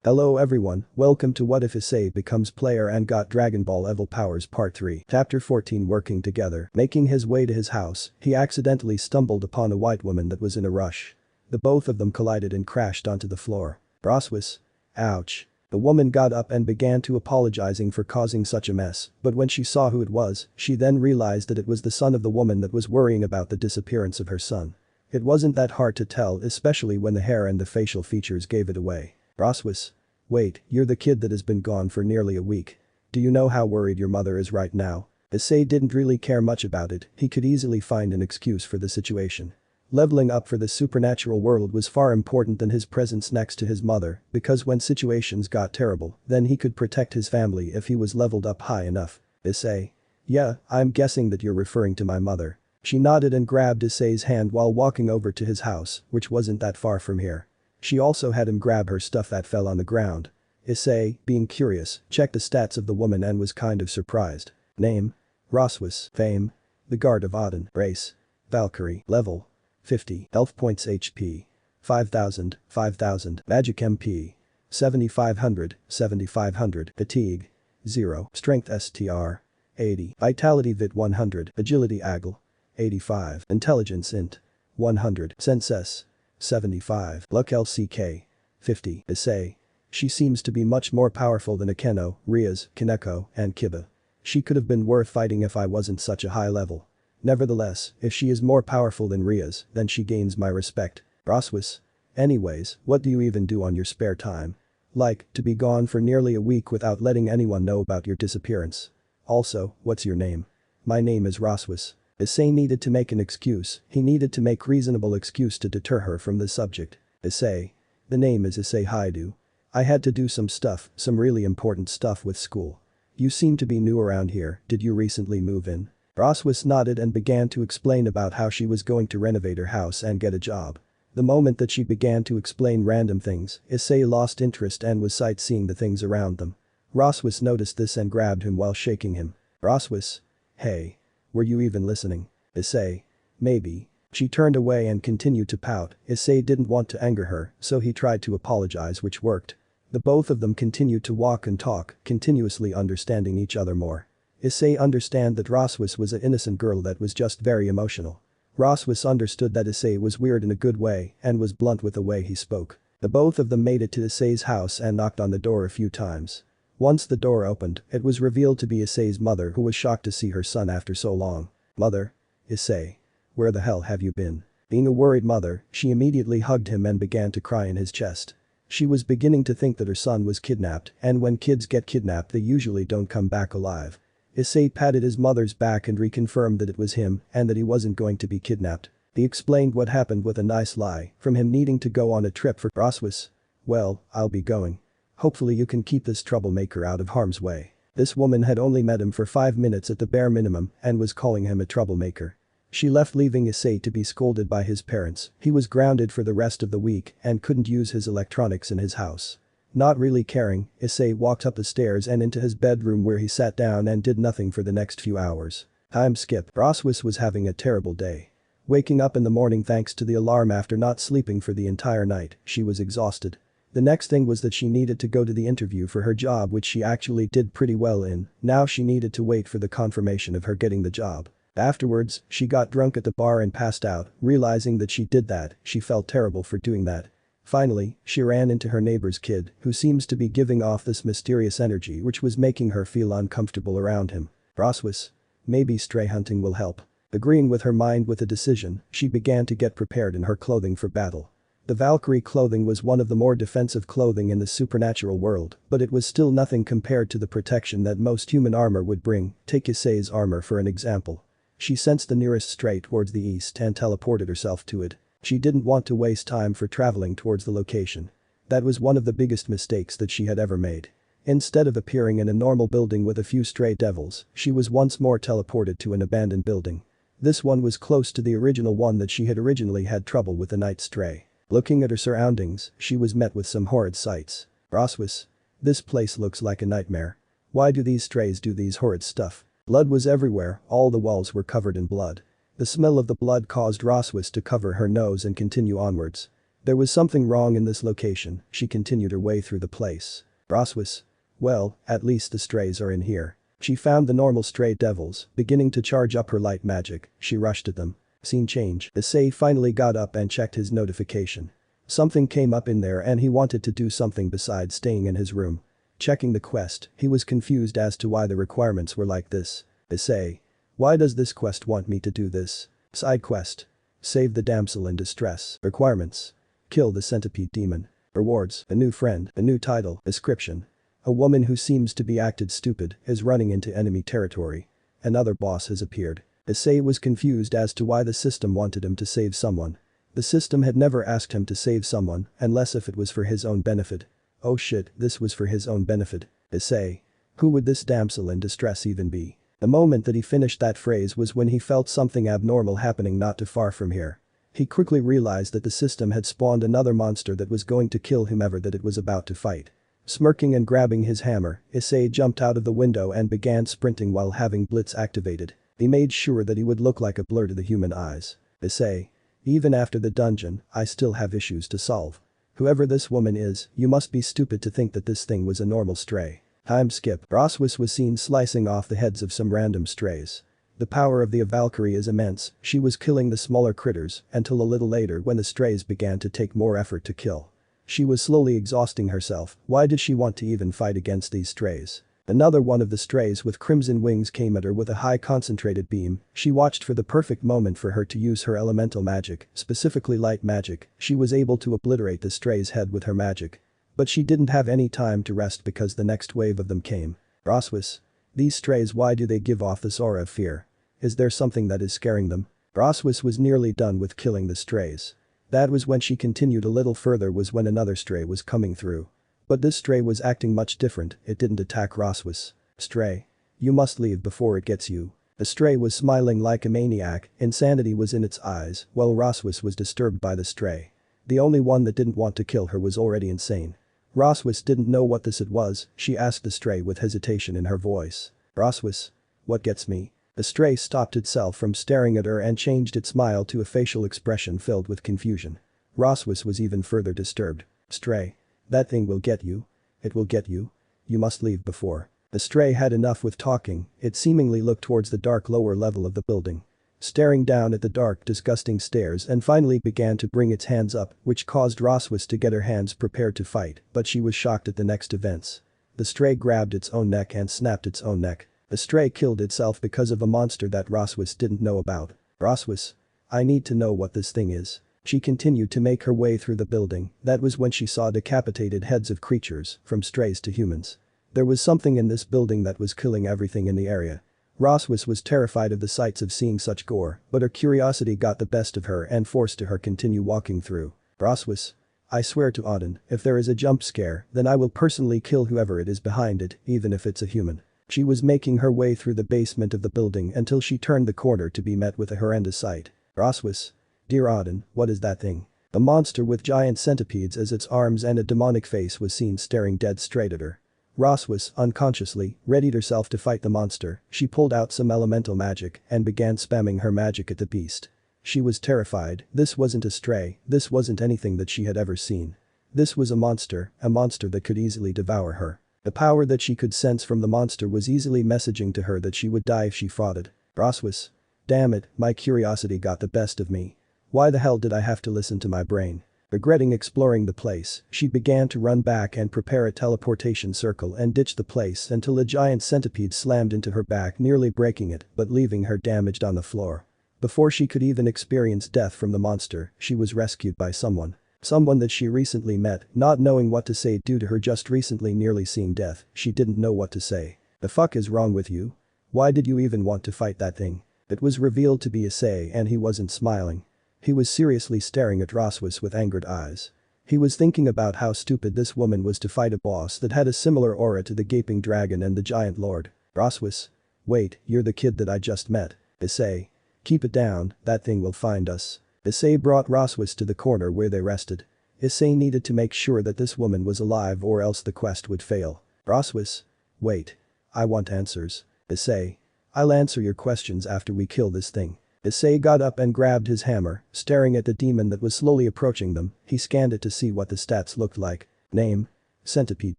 Hello everyone, welcome to What If Issei Becomes Player and Got Dragon Ball Evil Powers Part 3. Chapter 14. Working together. Making his way to his house, he accidentally stumbled upon a white woman that was in a rush. The both of them collided and crashed onto the floor. Rossweisse. Ouch. The woman got up and began to apologizing for causing such a mess, but when she saw who it was, she then realized that it was the son of the woman that was worrying about the disappearance of her son. It wasn't that hard to tell, especially when the hair and the facial features gave it away. Rossweisse. Wait, you're the kid that has been gone for nearly a week. Do you know how worried your mother is right now? Issei didn't really care much about it, he could easily find an excuse for the situation. Leveling up for the supernatural world was far important than his presence next to his mother, because when situations got terrible, then he could protect his family if he was leveled up high enough. Issei. Yeah, I'm guessing that you're referring to my mother. She nodded and grabbed Issei's hand while walking over to his house, which wasn't that far from here. She also had him grab her stuff that fell on the ground. Issei, being curious, checked the stats of the woman and was kind of surprised. Name? Rossweisse. Fame? The Guard of Odin. Race? Valkyrie. Level? 50. Health points HP. 5000, 5000. Magic MP. 7500, 7500. Fatigue. 0. Strength STR. 80. Vitality Vit 100. Agility AGL. 85. Intelligence Int. 100. Sense S. 75. Luck LCK. 50. Issei. She seems to be much more powerful than Akeno, Rias, Kaneko, and Kiba. She could have been worth fighting if I wasn't such a high level. Nevertheless, if she is more powerful than Rias, then she gains my respect. Rossweisse. Anyways, what do you even do on your spare time? Like, to be gone for nearly a week without letting anyone know about your disappearance. Also, what's your name? My name is Rossweisse. Issei needed to make an excuse, he needed to make reasonable excuse to deter her from the subject. Issei. The name is Issei Hyoudou. I had to do some stuff, some really important stuff with school. You seem to be new around here, did you recently move in? Rossweisse nodded and began to explain about how she was going to renovate her house and get a job. The moment that she began to explain random things, Issei lost interest and was sightseeing the things around them. Rossweisse noticed this and grabbed him while shaking him. Rossweisse. Hey. Were you even listening? Issei. Maybe. She turned away and continued to pout. Issei didn't want to anger her, so he tried to apologize, which worked. The both of them continued to walk and talk, continuously understanding each other more. Issei understood that Rossweisse was an innocent girl that was just very emotional. Rossweisse understood that Issei was weird in a good way and was blunt with the way he spoke. The both of them made it to Issei's house and knocked on the door a few times. Once the door opened, it was revealed to be Issei's mother, who was shocked to see her son after so long. Mother? Issei. Where the hell have you been? Being a worried mother, she immediately hugged him and began to cry in his chest. She was beginning to think that her son was kidnapped, and when kids get kidnapped they usually don't come back alive. Issei patted his mother's back and reconfirmed that it was him and that he wasn't going to be kidnapped. He explained what happened with a nice lie, from him needing to go on a trip for Rossweisse. Well, I'll be going. Hopefully you can keep this troublemaker out of harm's way. This woman had only met him for 5 minutes at the bare minimum and was calling him a troublemaker. She left, leaving Issei to be scolded by his parents. He was grounded for the rest of the week and couldn't use his electronics in his house. Not really caring, Issei walked up the stairs and into his bedroom, where he sat down and did nothing for the next few hours. Time skip. Rossweisse was having a terrible day. Waking up in the morning thanks to the alarm after not sleeping for the entire night, she was exhausted. The next thing was that she needed to go to the interview for her job, which she actually did pretty well in. Now she needed to wait for the confirmation of her getting the job. Afterwards, she got drunk at the bar and passed out. Realizing that she did that, she felt terrible for doing that. Finally, she ran into her neighbor's kid, who seems to be giving off this mysterious energy which was making her feel uncomfortable around him. Rossweisse. Maybe stray hunting will help. Agreeing with her mind with a decision, she began to get prepared in her clothing for battle. The Valkyrie clothing was one of the more defensive clothing in the supernatural world, but it was still nothing compared to the protection that most human armor would bring. Take Issei's armor for an example. She sensed the nearest strait towards the east and teleported herself to it. She didn't want to waste time for traveling towards the location. That was one of the biggest mistakes that she had ever made. Instead of appearing in a normal building with a few stray devils, she was once more teleported to an abandoned building. This one was close to the original one that she had originally had trouble with the night stray. Looking at her surroundings, she was met with some horrid sights. Rossweisse. This place looks like a nightmare. Why do these strays do these horrid stuff? Blood was everywhere, all the walls were covered in blood. The smell of the blood caused Rossweisse to cover her nose and continue onwards. There was something wrong in this location, she continued her way through the place. Rossweisse. Well, at least the strays are in here. She found the normal stray devils, beginning to charge up her light magic, she rushed at them. Scene change. Issei finally got up and checked his notification. Something came up in there and he wanted to do something besides staying in his room. Checking the quest, he was confused as to why the requirements were like this. Issei. Why does this quest want me to do this? Side quest. Save the damsel in distress. Requirements. Kill the centipede demon. Rewards. A new friend. A new title. Description. A woman who seems to be acted stupid is running into enemy territory. Another boss has appeared. Issei was confused as to why the system wanted him to save someone. The system had never asked him to save someone unless if it was for his own benefit. Oh shit, this was for his own benefit. Issei. Who would this damsel in distress even be? The moment that he finished that phrase was when he felt something abnormal happening not too far from here. He quickly realized that the system had spawned another monster that was going to kill whomever that it was about to fight. Smirking and grabbing his hammer, Issei jumped out of the window and began sprinting while having Blitz activated. He made sure that he would look like a blur to the human eyes. Issei. Even after the dungeon, I still have issues to solve. Whoever this woman is, you must be stupid to think that this thing was a normal stray. Time skip. Rossweisse was seen slicing off the heads of some random strays. The power of the Valkyrie is immense, she was killing the smaller critters until a little later when the strays began to take more effort to kill. She was slowly exhausting herself, why did she want to even fight against these strays? Another one of the strays with crimson wings came at her with a high concentrated beam, she watched for the perfect moment for her to use her elemental magic, specifically light magic, she was able to obliterate the stray's head with her magic. But she didn't have any time to rest because the next wave of them came. Rossweisse. These strays, why do they give off this aura of fear? Is there something that is scaring them? Rossweisse was nearly done with killing the strays. That was when she continued a little further was when another stray was coming through. But this stray was acting much different, it didn't attack Rossweisse. Stray. You must leave before it gets you. The stray was smiling like a maniac, insanity was in its eyes, while Rossweisse was disturbed by the stray. The only one that didn't want to kill her was already insane. Rossweisse didn't know what this it was, she asked the stray with hesitation in her voice. Rossweisse. What gets me? The stray stopped itself from staring at her and changed its smile to a facial expression filled with confusion. Rossweisse was even further disturbed. Stray. That thing will get you. It will get you. You must leave before. The stray had enough with talking, it seemingly looked towards the dark lower level of the building. Staring down at the dark disgusting stairs and finally began to bring its hands up, which caused Rossweisse to get her hands prepared to fight, but she was shocked at the next events. The stray grabbed its own neck and snapped its own neck. The stray killed itself because of a monster that Rossweisse didn't know about. Rossweisse. I need to know what this thing is. She continued to make her way through the building, that was when she saw decapitated heads of creatures, from strays to humans. There was something in this building that was killing everything in the area. Rossweisse was terrified of the sights of seeing such gore, but her curiosity got the best of her and forced her continue walking through. Rossweisse. I swear to Odin, if there is a jump scare, then I will personally kill whoever it is behind it, even if it's a human. She was making her way through the basement of the building until she turned the corner to be met with a horrendous sight. Rossweisse. Dear Odin, what is that thing? A monster with giant centipedes as its arms and a demonic face was seen staring dead straight at her. Rossweisse, unconsciously, readied herself to fight the monster, she pulled out some elemental magic and began spamming her magic at the beast. She was terrified, this wasn't a stray, this wasn't anything that she had ever seen. This was a monster that could easily devour her. The power that she could sense from the monster was easily messaging to her that she would die if she fought it. Rossweisse. Damn it, my curiosity got the best of me. Why the hell did I have to listen to my brain? Regretting exploring the place, she began to run back and prepare a teleportation circle and ditch the place until a giant centipede slammed into her back, nearly breaking it but leaving her damaged on the floor. Before she could even experience death from the monster, she was rescued by someone. Someone that she recently met, not knowing what to say due to her just recently nearly seeing death, she didn't know what to say. The fuck is wrong with you? Why did you even want to fight that thing? It was revealed to be Issei and he wasn't smiling. He was seriously staring at Rossweisse with angered eyes. He was thinking about how stupid this woman was to fight a boss that had a similar aura to the gaping dragon and the giant lord. Rossweisse. Wait, you're the kid that I just met. Issei. Keep it down, that thing will find us. Issei brought Rossweisse to the corner where they rested. Issei needed to make sure that this woman was alive or else the quest would fail. Rossweisse. Wait. I want answers. Issei. I'll answer your questions after we kill this thing. Issei got up and grabbed his hammer, staring at the demon that was slowly approaching them. He scanned it to see what the stats looked like. Name: Centipede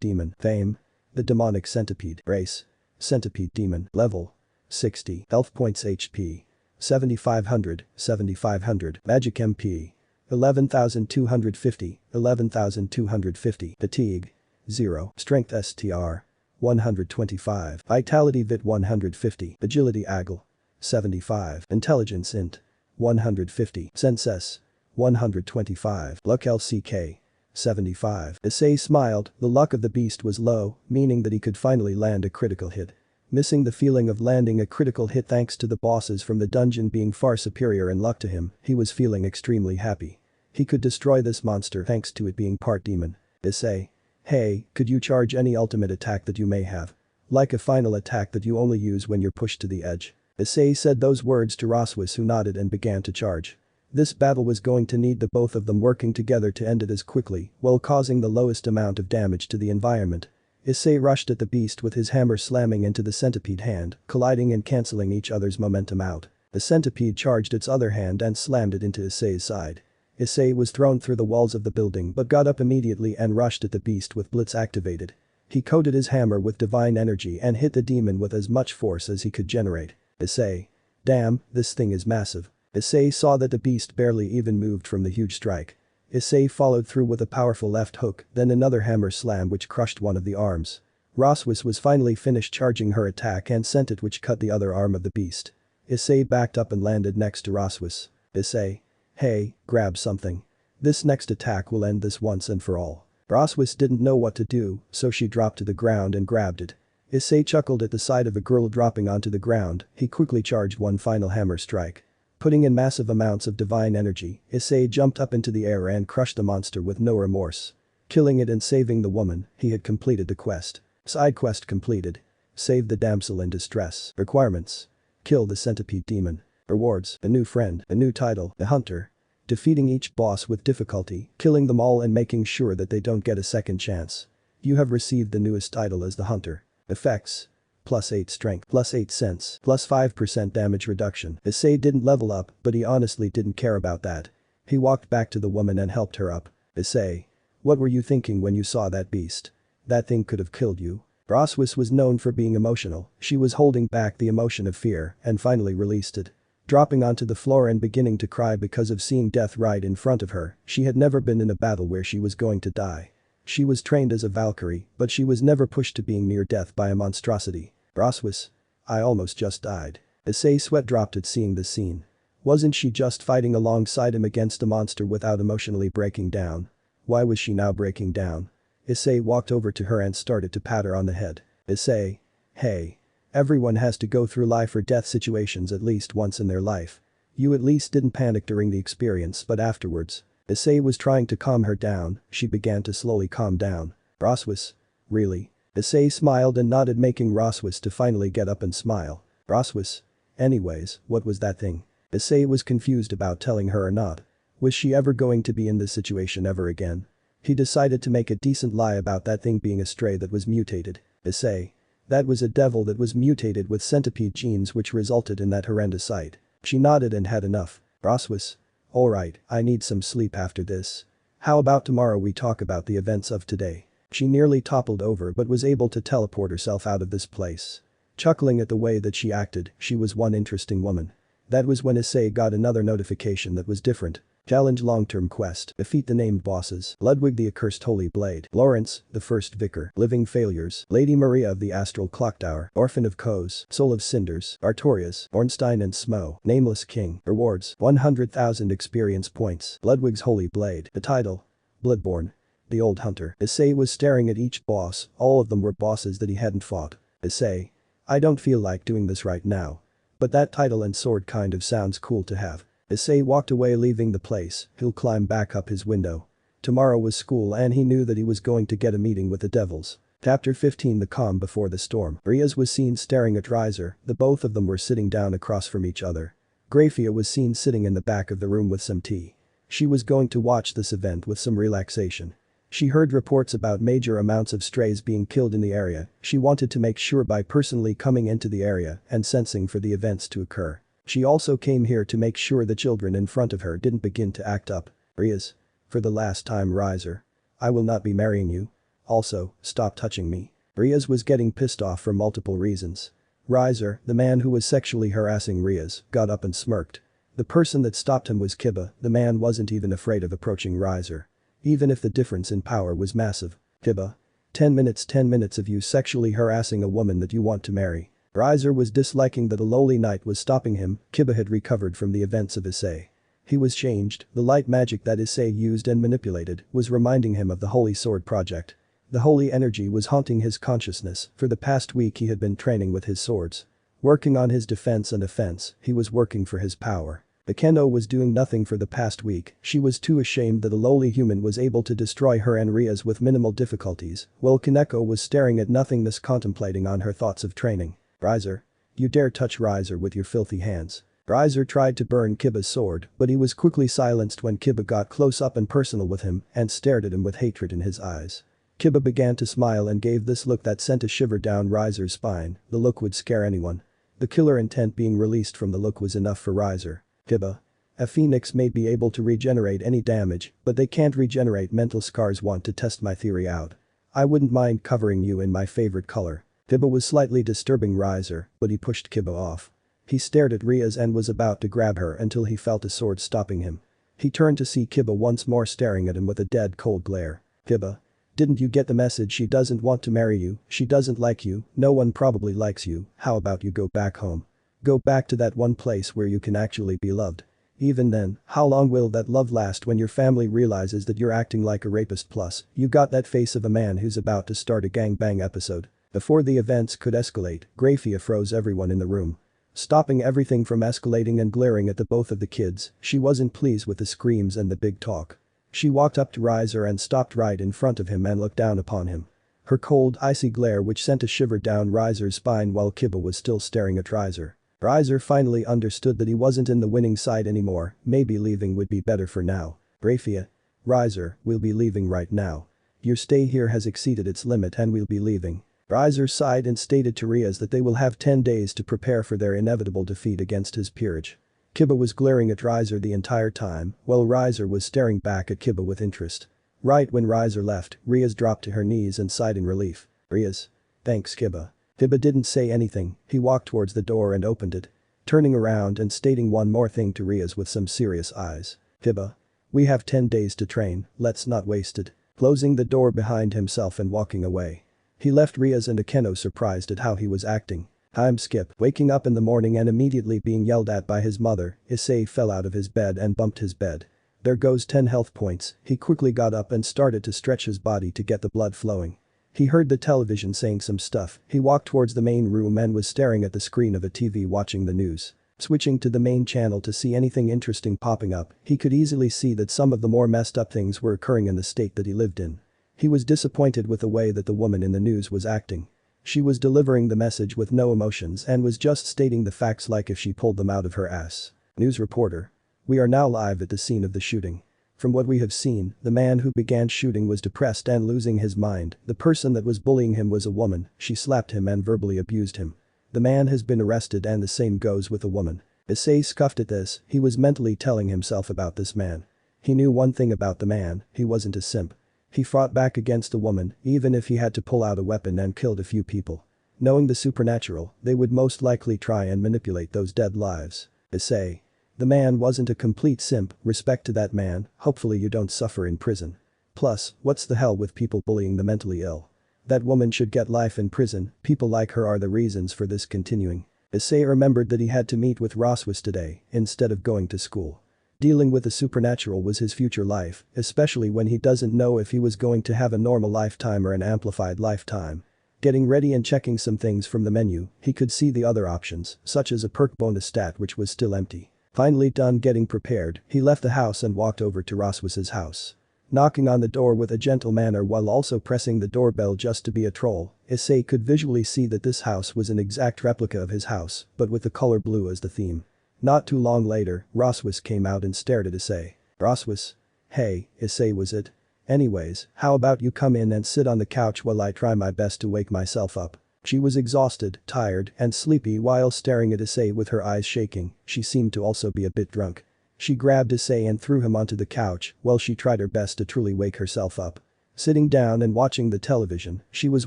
Demon. Fame: the Demonic Centipede. Race: Centipede Demon. Level: 60. Health points: HP 7500, 7500. Magic MP: 11,250, 11,250. Fatigue: 0. Strength STR: 125. Vitality VIT 150. Agility AGL: 75. Intelligence INT: 150. Sense S: 125. Luck LCK: 75. Issei smiled. The luck of the beast was low, meaning that he could finally land a critical hit. Missing the feeling of landing a critical hit thanks to the bosses from the dungeon being far superior in luck to him, he was feeling extremely happy. He could destroy this monster thanks to it being part demon. Issei: hey, could you charge any ultimate attack that you may have? Like a final attack that you only use when you're pushed to the edge. Issei said those words to Rossweisse, who nodded and began to charge. This battle was going to need the both of them working together to end it as quickly, while causing the lowest amount of damage to the environment. Issei rushed at the beast with his hammer slamming into the centipede hand, colliding and cancelling each other's momentum out. The centipede charged its other hand and slammed it into Issei's side. Issei was thrown through the walls of the building but got up immediately and rushed at the beast with Blitz activated. He coated his hammer with divine energy and hit the demon with as much force as he could generate. Issei: damn, this thing is massive. Issei saw that the beast barely even moved from the huge strike. Issei followed through with a powerful left hook, then another hammer slam which crushed one of the arms. Rossweisse was finally finished charging her attack and sent it, which cut the other arm of the beast. Issei backed up and landed next to Rossweisse. Issei: hey, grab something. This next attack will end this once and for all. Rossweisse didn't know what to do, so she dropped to the ground and grabbed it. Issei chuckled at the sight of a girl dropping onto the ground. He quickly charged one final hammer strike. Putting in massive amounts of divine energy, Issei jumped up into the air and crushed the monster with no remorse. Killing it and saving the woman, he had completed the quest. Side quest completed. Save the damsel in distress. Requirements: kill the centipede demon. Rewards: a new friend, a new title, a hunter. Defeating each boss with difficulty, killing them all and making sure that they don't get a second chance. You have received the newest title as the hunter. Effects: +8 strength, +8 sense, +5% damage reduction. Issei didn't level up, but he honestly didn't care about that. He walked back to the woman and helped her up. Issei: what were you thinking when you saw that beast? That thing could have killed you. Rossweisse was known for being emotional. She was holding back the emotion of fear and finally released it. Dropping onto the floor and beginning to cry because of seeing death right in front of her. She had never been in a battle where she was going to die. She was trained as a Valkyrie, but she was never pushed to being near death by a monstrosity. Rossweisse: I almost just died. Issei's sweat dropped at seeing this scene. Wasn't she just fighting alongside him against a monster without emotionally breaking down? Why was she now breaking down? Issei walked over to her and started to pat her on the head. Issei: hey. Everyone has to go through life or death situations at least once in their life. You at least didn't panic during the experience, but afterwards. Issei was trying to calm her down. She began to slowly calm down. Rossweisse: really? Issei smiled and nodded, making Rossweisse to finally get up and smile. Rossweisse: anyways, what was that thing? Issei was confused about telling her or not. Was she ever going to be in this situation ever again? He decided to make a decent lie about that thing being a stray that was mutated. Issei: that was a devil that was mutated with centipede genes, which resulted in that horrendous sight. She nodded and had enough. Rossweisse: alright, I need some sleep after this. How about tomorrow we talk about the events of today? She nearly toppled over but was able to teleport herself out of this place. Chuckling at the way that she acted, she was one interesting woman. That was when Issei got another notification that was different. Challenge long-term quest. Defeat the named bosses. Ludwig the Accursed Holy Blade. Lawrence, the First Vicar. Living Failures. Lady Maria of the Astral Clock Tower. Orphan of Kos. Soul of Cinders. Artorias. Ornstein and Smo. Nameless King. Rewards: 100,000 experience points. Ludwig's Holy Blade. The title: Bloodborne. The Old Hunter. Issei was staring at each boss. All of them were bosses that he hadn't fought. Issei: I don't feel like doing this right now. But that title and sword kind of sounds cool to have. Issei walked away, leaving the place. He'll climb back up his window. Tomorrow was school and he knew that he was going to get a meeting with the devils. Chapter 15: The Calm Before the Storm. Rias was seen staring at Riser. The both of them were sitting down across from each other. Grafia was seen sitting in the back of the room with some tea. She was going to watch this event with some relaxation. She heard reports about major amounts of strays being killed in the area. She wanted to make sure by personally coming into the area and sensing for the events to occur. She also came here to make sure the children in front of her didn't begin to act up. Rias. For the last time, Riser. I will not be marrying you. Also, stop touching me. Rias was getting pissed off for multiple reasons. Riser, the man who was sexually harassing Rias, got up and smirked. The person that stopped him was Kiba, the man wasn't even afraid of approaching Riser. Even if the difference in power was massive. Kiba. 10 minutes of you sexually harassing a woman that you want to marry. Riser was disliking that a lowly knight was stopping him. Kiba had recovered from the events of Issei. He was changed, the light magic that Issei used and manipulated was reminding him of the Holy Sword project. The holy energy was haunting his consciousness. For the past week he had been training with his swords. Working on his defense and offense, he was working for his power. Akeno was doing nothing for the past week. She was too ashamed that a lowly human was able to destroy her and Rias with minimal difficulties, while Kaneko was staring at nothingness, contemplating on her thoughts of training. Riser. You dare touch Riser with your filthy hands. Riser tried to burn Kiba's sword, but he was quickly silenced when Kiba got close up and personal with him and stared at him with hatred in his eyes. Kiba began to smile and gave this look that sent a shiver down Riser's spine. The look would scare anyone. The killer intent being released from the look was enough for Riser. Kiba. A phoenix may be able to regenerate any damage, but they can't regenerate mental scars. Want to test my theory out? I wouldn't mind covering you in my favorite color. Kiba was slightly disturbing Riser, but he pushed Kiba off. He stared at Rias and was about to grab her until he felt a sword stopping him. He turned to see Kiba once more staring at him with a dead cold glare. Kiba. Didn't you get the message? She doesn't want to marry you, she doesn't like you, no one probably likes you. How about you go back home? Go back to that one place where you can actually be loved. Even then, how long will that love last when your family realizes that you're acting like a rapist? Plus, you got that face of a man who's about to start a gangbang episode. Before the events could escalate, Grafia froze everyone in the room. Stopping everything from escalating and glaring at the both of the kids, she wasn't pleased with the screams and the big talk. She walked up to Riser and stopped right in front of him and looked down upon him. Her cold, icy glare which sent a shiver down Riser's spine while Kiba was still staring at Riser. Riser finally understood that he wasn't in the winning side anymore. Maybe leaving would be better for now. Grafia. Riser, we'll be leaving right now. Your stay here has exceeded its limit and we'll be leaving. Riser sighed and stated to Rias that they will have 10 days to prepare for their inevitable defeat against his peerage. Kiba was glaring at Riser the entire time, while Riser was staring back at Kiba with interest. Right when Riser left, Rias dropped to her knees and sighed in relief. Rias. Thanks, Kiba. Kiba didn't say anything. He walked towards the door and opened it. Turning around and stating one more thing to Rias with some serious eyes. Kiba. We have 10 days to train, let's not waste it. Closing the door behind himself and walking away. He left Rias and Akeno surprised at how he was acting. Time skip. Waking up in the morning and immediately being yelled at by his mother, Issei fell out of his bed and bumped his bed. There goes 10 health points. He quickly got up and started to stretch his body to get the blood flowing. He heard the television saying some stuff. He walked towards the main room and was staring at the screen of a TV watching the news. Switching to the main channel to see anything interesting popping up, he could easily see that some of the more messed up things were occurring in the state that he lived in. He was disappointed with the way that the woman in the news was acting. She was delivering the message with no emotions and was just stating the facts like if she pulled them out of her ass. News reporter. We are now live at the scene of the shooting. From what we have seen, the man who began shooting was depressed and losing his mind. The person that was bullying him was a woman. She slapped him and verbally abused him. The man has been arrested and the same goes with the woman. Issei scoffed at this. He was mentally telling himself about this man. He knew one thing about the man, he wasn't a simp. He fought back against the woman, even if he had to pull out a weapon and killed a few people. Knowing the supernatural, they would most likely try and manipulate those dead lives. Issei. The man wasn't a complete simp, respect to that man, hopefully you don't suffer in prison. Plus, what's the hell with people bullying the mentally ill? That woman should get life in prison, people like her are the reasons for this continuing. Issei remembered that he had to meet with Rossweisse today, instead of going to school. Dealing with the supernatural was his future life, especially when he doesn't know if he was going to have a normal lifetime or an amplified lifetime. Getting ready and checking some things from the menu, he could see the other options, such as a perk bonus stat which was still empty. Finally done getting prepared, he left the house and walked over to Rossweisse's house. Knocking on the door with a gentle manner while also pressing the doorbell just to be a troll, Issei could visually see that this house was an exact replica of his house, but with the color blue as the theme. Not too long later, Rossweisse came out and stared at Issei. Rossweisse. Hey, Issei was it? Anyways, how about you come in and sit on the couch while I try my best to wake myself up? She was exhausted, tired, and sleepy while staring at Issei with her eyes shaking. She seemed to also be a bit drunk. She grabbed Issei and threw him onto the couch while she tried her best to truly wake herself up. Sitting down and watching the television, she was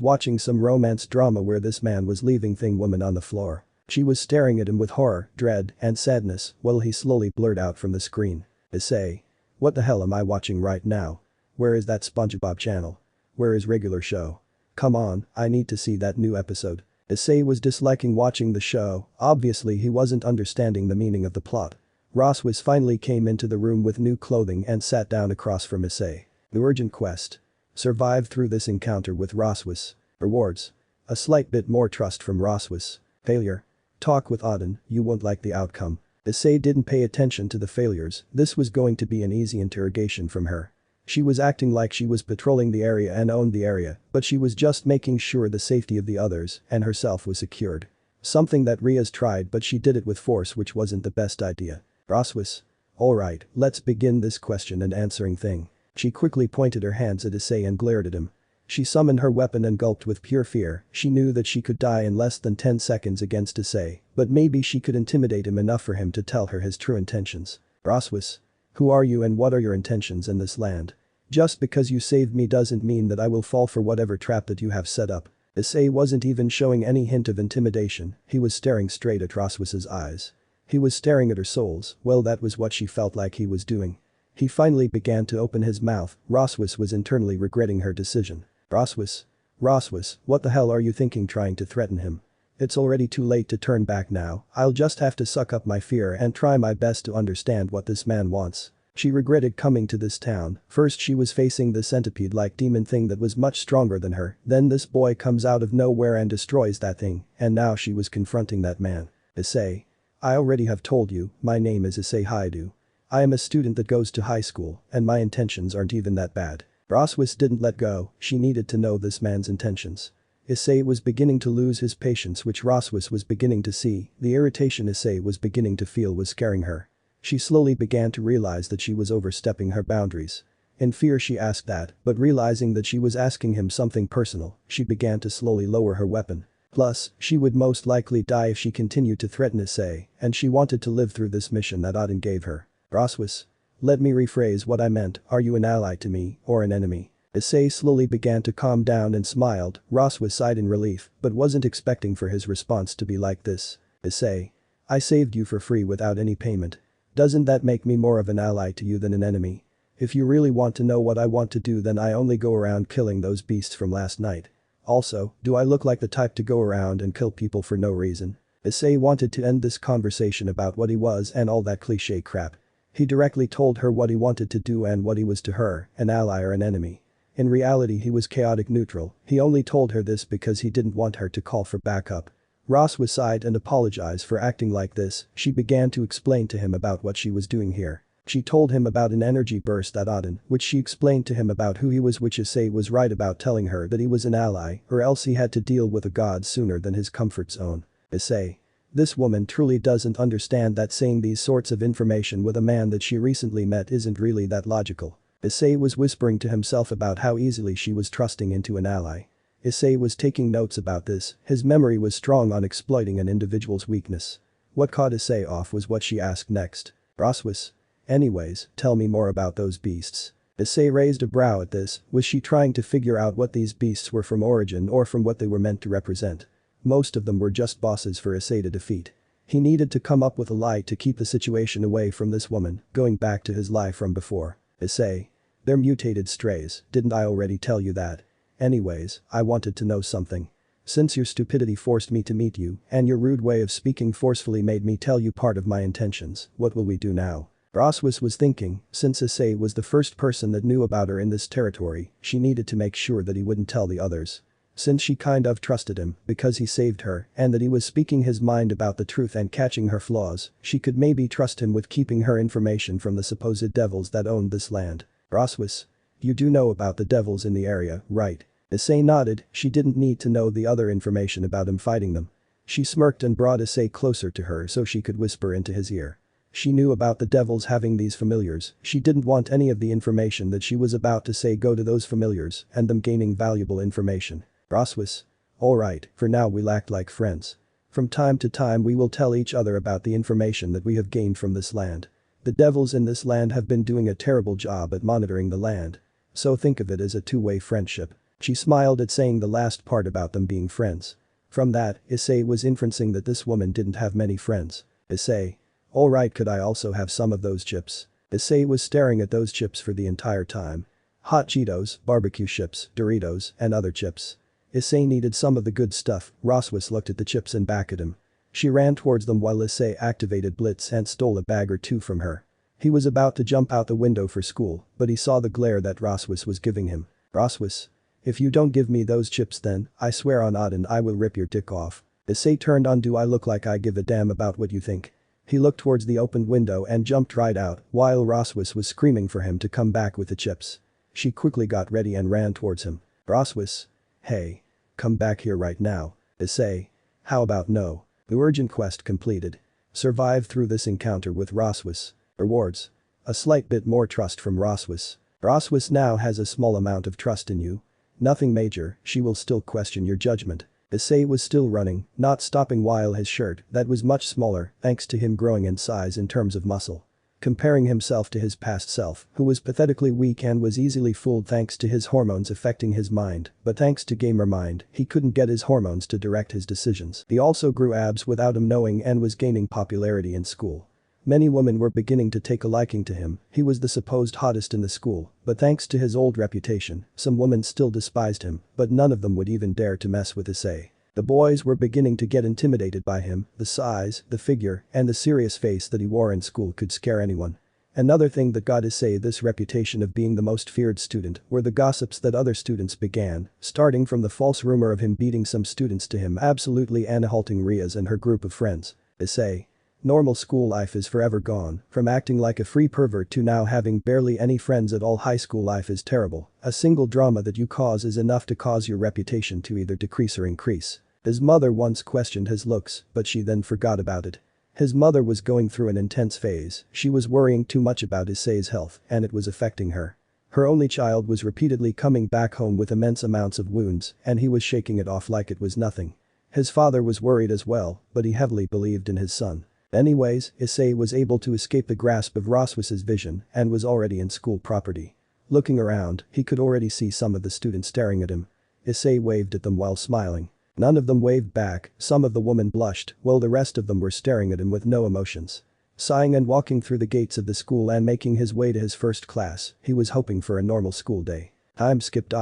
watching some romance drama where this man was leaving Thing Woman on the floor. She was staring at him with horror, dread, and sadness while he slowly blurred out from the screen. Issei. What the hell am I watching right now? Where is that SpongeBob channel? Where is regular show? Come on, I need to see that new episode. Issei was disliking watching the show, obviously he wasn't understanding the meaning of the plot. Rossweisse finally came into the room with new clothing and sat down across from Issei. The urgent quest. Survive through this encounter with Rossweisse. Rewards. A slight bit more trust from Rossweisse. Failure. Talk with Auden, you won't like the outcome. Issei didn't pay attention to the failures, this was going to be an easy interrogation from her. She was acting like she was patrolling the area and owned the area, but she was just making sure the safety of the others and herself was secured. Something that Rias tried but she did it with force which wasn't the best idea. Rossweisse. Alright, let's begin this question and answering thing. She quickly pointed her hands at Issei and glared at him. She summoned her weapon and gulped with pure fear, she knew that she could die in less than 10 seconds against Issei, but maybe she could intimidate him enough for him to tell her his true intentions. Rossweisse. Who are you and what are your intentions in this land? Just because you saved me doesn't mean that I will fall for whatever trap that you have set up. Issei wasn't even showing any hint of intimidation, he was staring straight at Rossweisse's eyes. He was staring at her souls, well that was what she felt like he was doing. He finally began to open his mouth, Rossweisse was internally regretting her decision. Rossweisse. Rossweisse, what the hell are you thinking trying to threaten him? It's already too late to turn back now, I'll just have to suck up my fear and try my best to understand what this man wants. She regretted coming to this town, first she was facing the centipede-like demon thing that was much stronger than her, then this boy comes out of nowhere and destroys that thing, and now she was confronting that man. Issei. I already have told you, my name is Issei Hyoudou. I am a student that goes to high school, and my intentions aren't even that bad. Rossweisse didn't let go, she needed to know this man's intentions. Issei was beginning to lose his patience which Rossweisse was beginning to see, the irritation Issei was beginning to feel was scaring her. She slowly began to realize that she was overstepping her boundaries. In fear she asked that, but realizing that she was asking him something personal, she began to slowly lower her weapon. Plus, she would most likely die if she continued to threaten Issei, and she wanted to live through this mission that Auden gave her. Rossweisse. Let me rephrase what I meant, are you an ally to me, or an enemy? Issei slowly began to calm down and smiled, Rossweisse sighed in relief, but wasn't expecting for his response to be like this. Issei. I saved you for free without any payment. Doesn't that make me more of an ally to you than an enemy? If you really want to know what I want to do then I only go around killing those beasts from last night. Also, do I look like the type to go around and kill people for no reason? Issei wanted to end this conversation about what he was and all that cliché crap. He directly told her what he wanted to do and what he was to her, an ally or an enemy. In reality he was chaotic neutral, he only told her this because he didn't want her to call for backup. Rossweisse sighed and apologized for acting like this, she began to explain to him about what she was doing here. She told him about an energy burst at Auden, which she explained to him about who he was which Issei was right about telling her that he was an ally or else he had to deal with a god sooner than his comfort zone. Issei. This woman truly doesn't understand that saying these sorts of information with a man that she recently met isn't really that logical. Issei was whispering to himself about how easily she was trusting into an ally. Issei was taking notes about this, his memory was strong on exploiting an individual's weakness. What caught Issei off was what she asked next. Rossweisse. Anyways, tell me more about those beasts. Issei raised a brow at this, was she trying to figure out what these beasts were from origin or from what they were meant to represent? Most of them were just bosses for Issei to defeat. He needed to come up with a lie to keep the situation away from this woman, going back to his lie from before. Issei. They're mutated strays, didn't I already tell you that? Anyways, I wanted to know something. Since your stupidity forced me to meet you, and your rude way of speaking forcefully made me tell you part of my intentions, what will we do now? Rossweisse was thinking, since Issei was the first person that knew about her in this territory, she needed to make sure that he wouldn't tell the others. Since she kind of trusted him, because he saved her, and that he was speaking his mind about the truth and catching her flaws, she could maybe trust him with keeping her information from the supposed devils that owned this land. Rossweisse. You do know about the devils in the area, right? Issei nodded, she didn't need to know the other information about him fighting them. She smirked and brought Issei closer to her so she could whisper into his ear. She knew about the devils having these familiars, she didn't want any of the information that she was about to say go to those familiars and them gaining valuable information. Rossweisse. Alright, for now we'll act like friends. From time to time we will tell each other about the information that we have gained from this land. The devils in this land have been doing a terrible job at monitoring the land. So think of it as a two-way friendship. She smiled at saying the last part about them being friends. From that, Issei was inferencing that this woman didn't have many friends. Issei. Alright, could I also have some of those chips? Issei was staring at those chips for the entire time. Hot Cheetos, barbecue chips, Doritos, and other chips. Issei needed some of the good stuff. Rossweisse looked at the chips and back at him. She ran towards them while Issei activated Blitz and stole a bag or two from her. He was about to jump out the window for school, but he saw the glare that Rossweisse was giving him. Rossweisse. If you don't give me those chips then, I swear on Odin I will rip your dick off. Issei turned on. Do I look like I give a damn about what you think? He looked towards the opened window and jumped right out while Rossweisse was screaming for him to come back with the chips. She quickly got ready and ran towards him. Rossweisse. Hey. Come back here right now. Issei. How about no? The urgent quest completed. Survive through this encounter with Rossweisse. Rewards. A slight bit more trust from Rossweisse. Rossweisse now has a small amount of trust in you. Nothing major, she will still question your judgment. Issei was still running, not stopping while his shirt, that was much smaller, thanks to him growing in size in terms of muscle. Comparing himself to his past self, who was pathetically weak and was easily fooled thanks to his hormones affecting his mind, but thanks to gamer mind, he couldn't get his hormones to direct his decisions. He also grew abs without him knowing and was gaining popularity in school. Many women were beginning to take a liking to him. He was the supposed hottest in the school, but thanks to his old reputation, some women still despised him, but none of them would even dare to mess with Issei. The boys were beginning to get intimidated by him. The size, the figure, and the serious face that he wore in school could scare anyone. Another thing that got Issei this reputation of being the most feared student were the gossips that other students began, starting from the false rumor of him beating some students to him absolutely annihilating Rias and her group of friends. Issei. Normal school life is forever gone. From acting like a free pervert to now having barely any friends at all. High school life is terrible. A single drama that you cause is enough to cause your reputation to either decrease or increase. His mother once questioned his looks, but she then forgot about it. His mother was going through an intense phase. She was worrying too much about Issei's health and it was affecting her. Her only child was repeatedly coming back home with immense amounts of wounds and he was shaking it off like it was nothing. His father was worried as well, but he heavily believed in his son. Anyways, Issei was able to escape the grasp of Rossweisse's vision and was already in school property. Looking around, he could already see some of the students staring at him. Issei waved at them while smiling. None of them waved back, some of the women blushed, while the rest of them were staring at him with no emotions. Sighing and walking through the gates of the school and making his way to his first class, he was hoping for a normal school day. Time skipped.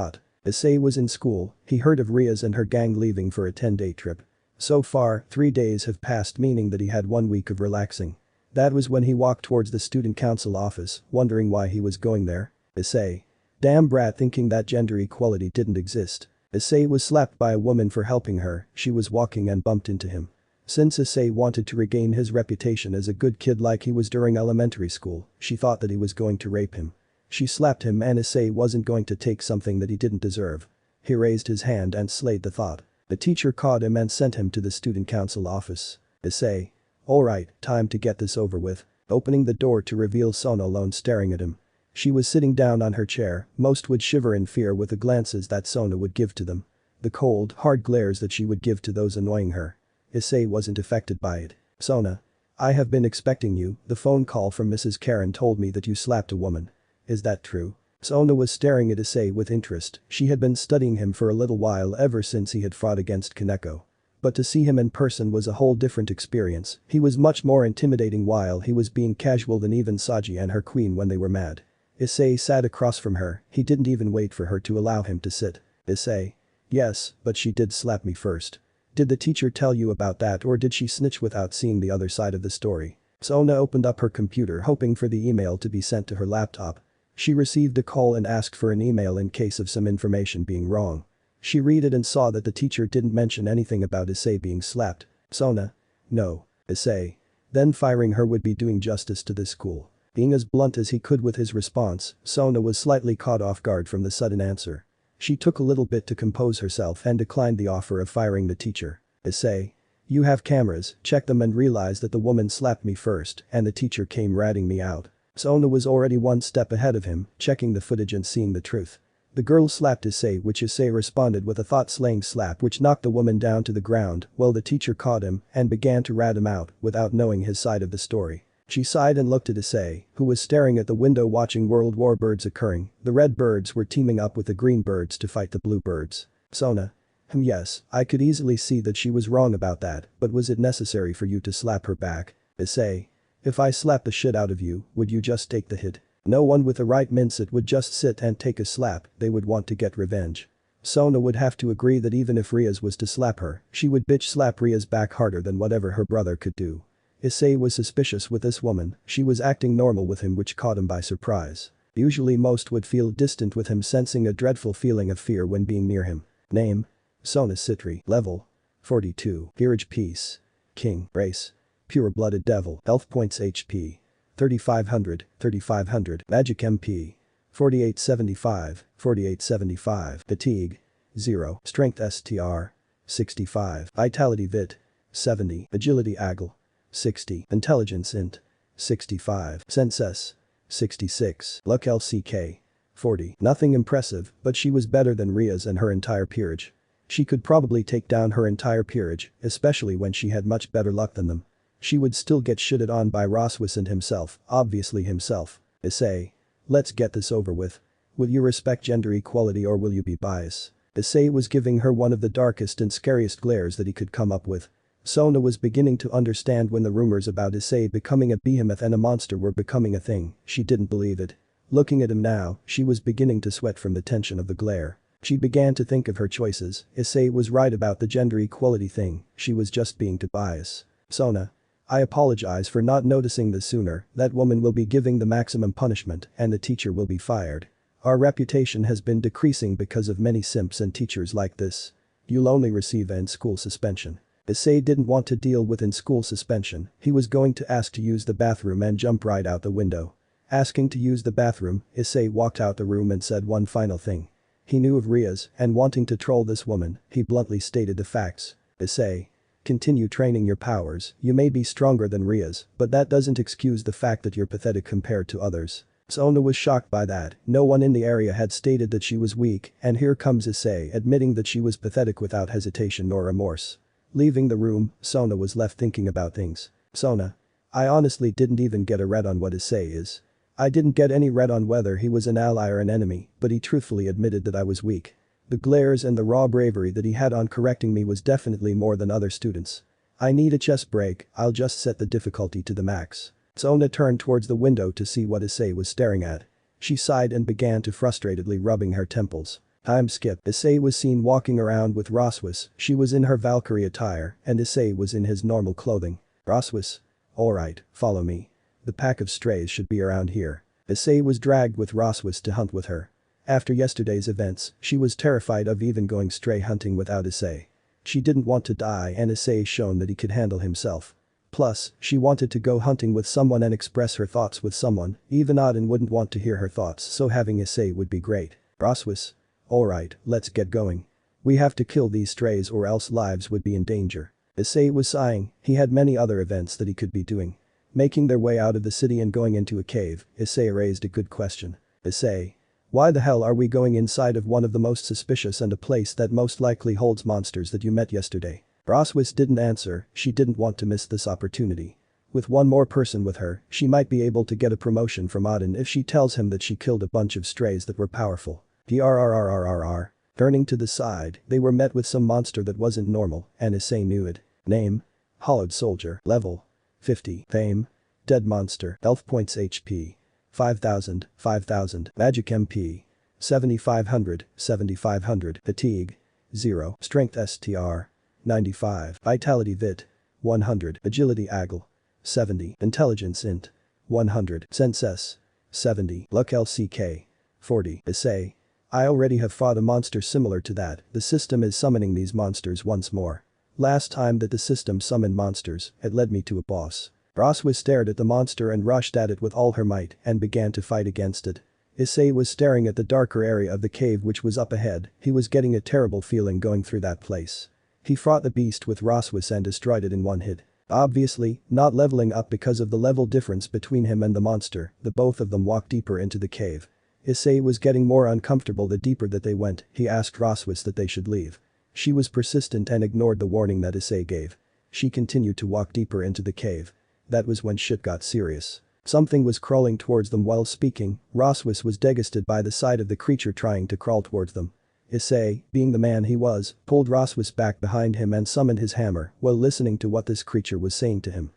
Issei was in school, he heard of Rias and her gang leaving for a 10-day trip. So far, 3 days have passed, meaning that he had 1 week of relaxing. That was when he walked towards the student council office, wondering why he was going there. Issei. Damn brat, thinking that gender equality didn't exist. Issei was slapped by a woman for helping her. She was walking and bumped into him. Since Issei wanted to regain his reputation as a good kid like he was during elementary school, she thought that he was going to rape him. She slapped him and Issei wasn't going to take something that he didn't deserve. He raised his hand and slayed the thought. The teacher caught him and sent him to the student council office. Issei. Alright, time to get this over with. Opening the door to reveal Sona alone staring at him. She was sitting down on her chair. Most would shiver in fear with the glances that Sona would give to them. The cold, hard glares that she would give to those annoying her. Issei wasn't affected by it. Sona. I have been expecting you. The phone call from Mrs. Karen told me that you slapped a woman. Is that true? Sona was staring at Issei with interest. She had been studying him for a little while ever since he had fought against Kaneko. But to see him in person was a whole different experience. He was much more intimidating while he was being casual than even Saji and her queen when they were mad. Issei sat across from her. He didn't even wait for her to allow him to sit. Issei. Yes, but she did slap me first. Did the teacher tell you about that or did she snitch without seeing the other side of the story? Sona opened up her computer hoping for the email to be sent to her laptop. She received a call and asked for an email in case of some information being wrong. She read it and saw that the teacher didn't mention anything about Issei being slapped. Sona. No. Issei. Then firing her would be doing justice to this school. Being as blunt as he could with his response, Sona was slightly caught off guard from the sudden answer. She took a little bit to compose herself and declined the offer of firing the teacher. Issei. You have cameras, check them and realize that the woman slapped me first and the teacher came ratting me out. Sona was already 1 step ahead of him, checking the footage and seeing the truth. The girl slapped Issei, which Issei responded with a thought-slaying slap which knocked the woman down to the ground while the teacher caught him and began to rat him out without knowing his side of the story. She sighed and looked at Issei, who was staring at the window watching World War birds occurring. The red birds were teaming up with the green birds to fight the blue birds. Sona. Yes, I could easily see that she was wrong about that, but was it necessary for you to slap her back? Issei. If I slap the shit out of you, would you just take the hit? No one with the right mindset would just sit and take a slap, they would want to get revenge. Sona would have to agree that even if Rias was to slap her, she would bitch slap Rias back harder than whatever her brother could do. Issei was suspicious with this woman, she was acting normal with him which caught him by surprise. Usually most would feel distant with him, sensing a dreadful feeling of fear when being near him. Name. Sona Citri. Level. 42. Peerage Peace. King. Race. Pure-blooded devil. Health points HP. 3500, 3500. Magic MP. 4875, 4875. Fatigue. 0. Strength STR. 65. Vitality Vit. 70. Agility AGL. 60. Intelligence Int. 65. Sense S. 66. Luck LCK. 40. Nothing impressive, but she was better than Rias and her entire peerage. She could probably take down her entire peerage, especially when she had much better luck than them. She would still get shitted on by Rossweisse and himself, obviously himself. Issei. Let's get this over with. Will you respect gender equality or will you be biased? Issei was giving her one of the darkest and scariest glares that he could come up with. Sona was beginning to understand when the rumors about Issei becoming a behemoth and a monster were becoming a thing, she didn't believe it. Looking at him now, she was beginning to sweat from the tension of the glare. She began to think of her choices. Issei was right about the gender equality thing, she was just being too biased. Sona. I apologize for not noticing this sooner, that woman will be giving the maximum punishment and the teacher will be fired. Our reputation has been decreasing because of many simps and teachers like this. You'll only receive an in-school suspension. Issei didn't want to deal with in-school suspension, he was going to ask to use the bathroom and jump right out the window. Asking to use the bathroom, Issei walked out the room and said one final thing. He knew of Rias and wanting to troll this woman, he bluntly stated the facts. Issei. Continue training your powers, you may be stronger than Rias, but that doesn't excuse the fact that you're pathetic compared to others. Sona was shocked by that, no one in the area had stated that she was weak, and here comes Issei admitting that she was pathetic without hesitation nor remorse. Leaving the room, Sona was left thinking about things. Sona. I honestly didn't even get a read on what Issei is. I didn't get any read on whether he was an ally or an enemy, but he truthfully admitted that I was weak. The glares and the raw bravery that he had on correcting me was definitely more than other students. I need a chest break, I'll just set the difficulty to the max. Sona turned towards the window to see what Issei was staring at. She sighed and began to frustratedly rubbing her temples. Time skip. Issei was seen walking around with Rossweisse, she was in her Valkyrie attire and Issei was in his normal clothing. Rossweisse. Alright, follow me. The pack of strays should be around here. Issei was dragged with Rossweisse to hunt with her. After yesterday's events, she was terrified of even going stray hunting without Issei. She didn't want to die and Issei shown that he could handle himself. Plus, she wanted to go hunting with someone and express her thoughts with someone, even Auden wouldn't want to hear her thoughts so having Issei would be great. Rossweisse. Alright, let's get going. We have to kill these strays or else lives would be in danger. Issei was sighing, he had many other events that he could be doing. Making their way out of the city and going into a cave, Issei raised a good question. Issei. Why the hell are we going inside of one of the most suspicious and a place that most likely holds monsters that you met yesterday? Rossweisse didn't answer, she didn't want to miss this opportunity. With one more person with her, she might be able to get a promotion from Auden if she tells him that she killed a bunch of strays that were powerful. PRRRRRR. Turning to the side, they were met with some monster that wasn't normal, and Issei knew it. Name. Hollowed Soldier. Level. 50. Fame. Dead Monster. Health points HP. 5000, 5000. Magic MP. 7500, 7500. Fatigue. 0. Strength STR. 95. Vitality Vit. 100. Agility AGL. 70. Intelligence Int. 100. Sense S. 70. Luck LCK. 40. Issei. I already have fought a monster similar to that, the system is summoning these monsters once more. Last time that the system summoned monsters, it led me to a boss. Rossweisse stared at the monster and rushed at it with all her might and began to fight against it. Issei was staring at the darker area of the cave which was up ahead, he was getting a terrible feeling going through that place. He fought the beast with Rossweisse and destroyed it in one hit. Obviously, not leveling up because of the level difference between him and the monster, the both of them walked deeper into the cave. Issei was getting more uncomfortable the deeper that they went. He asked Rossweisse that they should leave. She was persistent and ignored the warning that Issei gave. She continued to walk deeper into the cave. That was when shit got serious. Something was crawling towards them while speaking. Rossweisse was disgusted by the sight of the creature trying to crawl towards them. Issei, being the man he was, pulled Rossweisse back behind him and summoned his hammer while listening to what this creature was saying to him.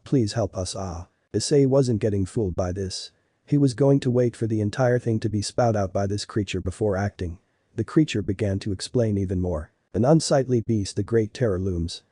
Please help us Issei wasn't getting fooled by this. He was going to wait for the entire thing to be spat out by this creature before acting. The creature began to explain even more. An unsightly beast, the great terror looms.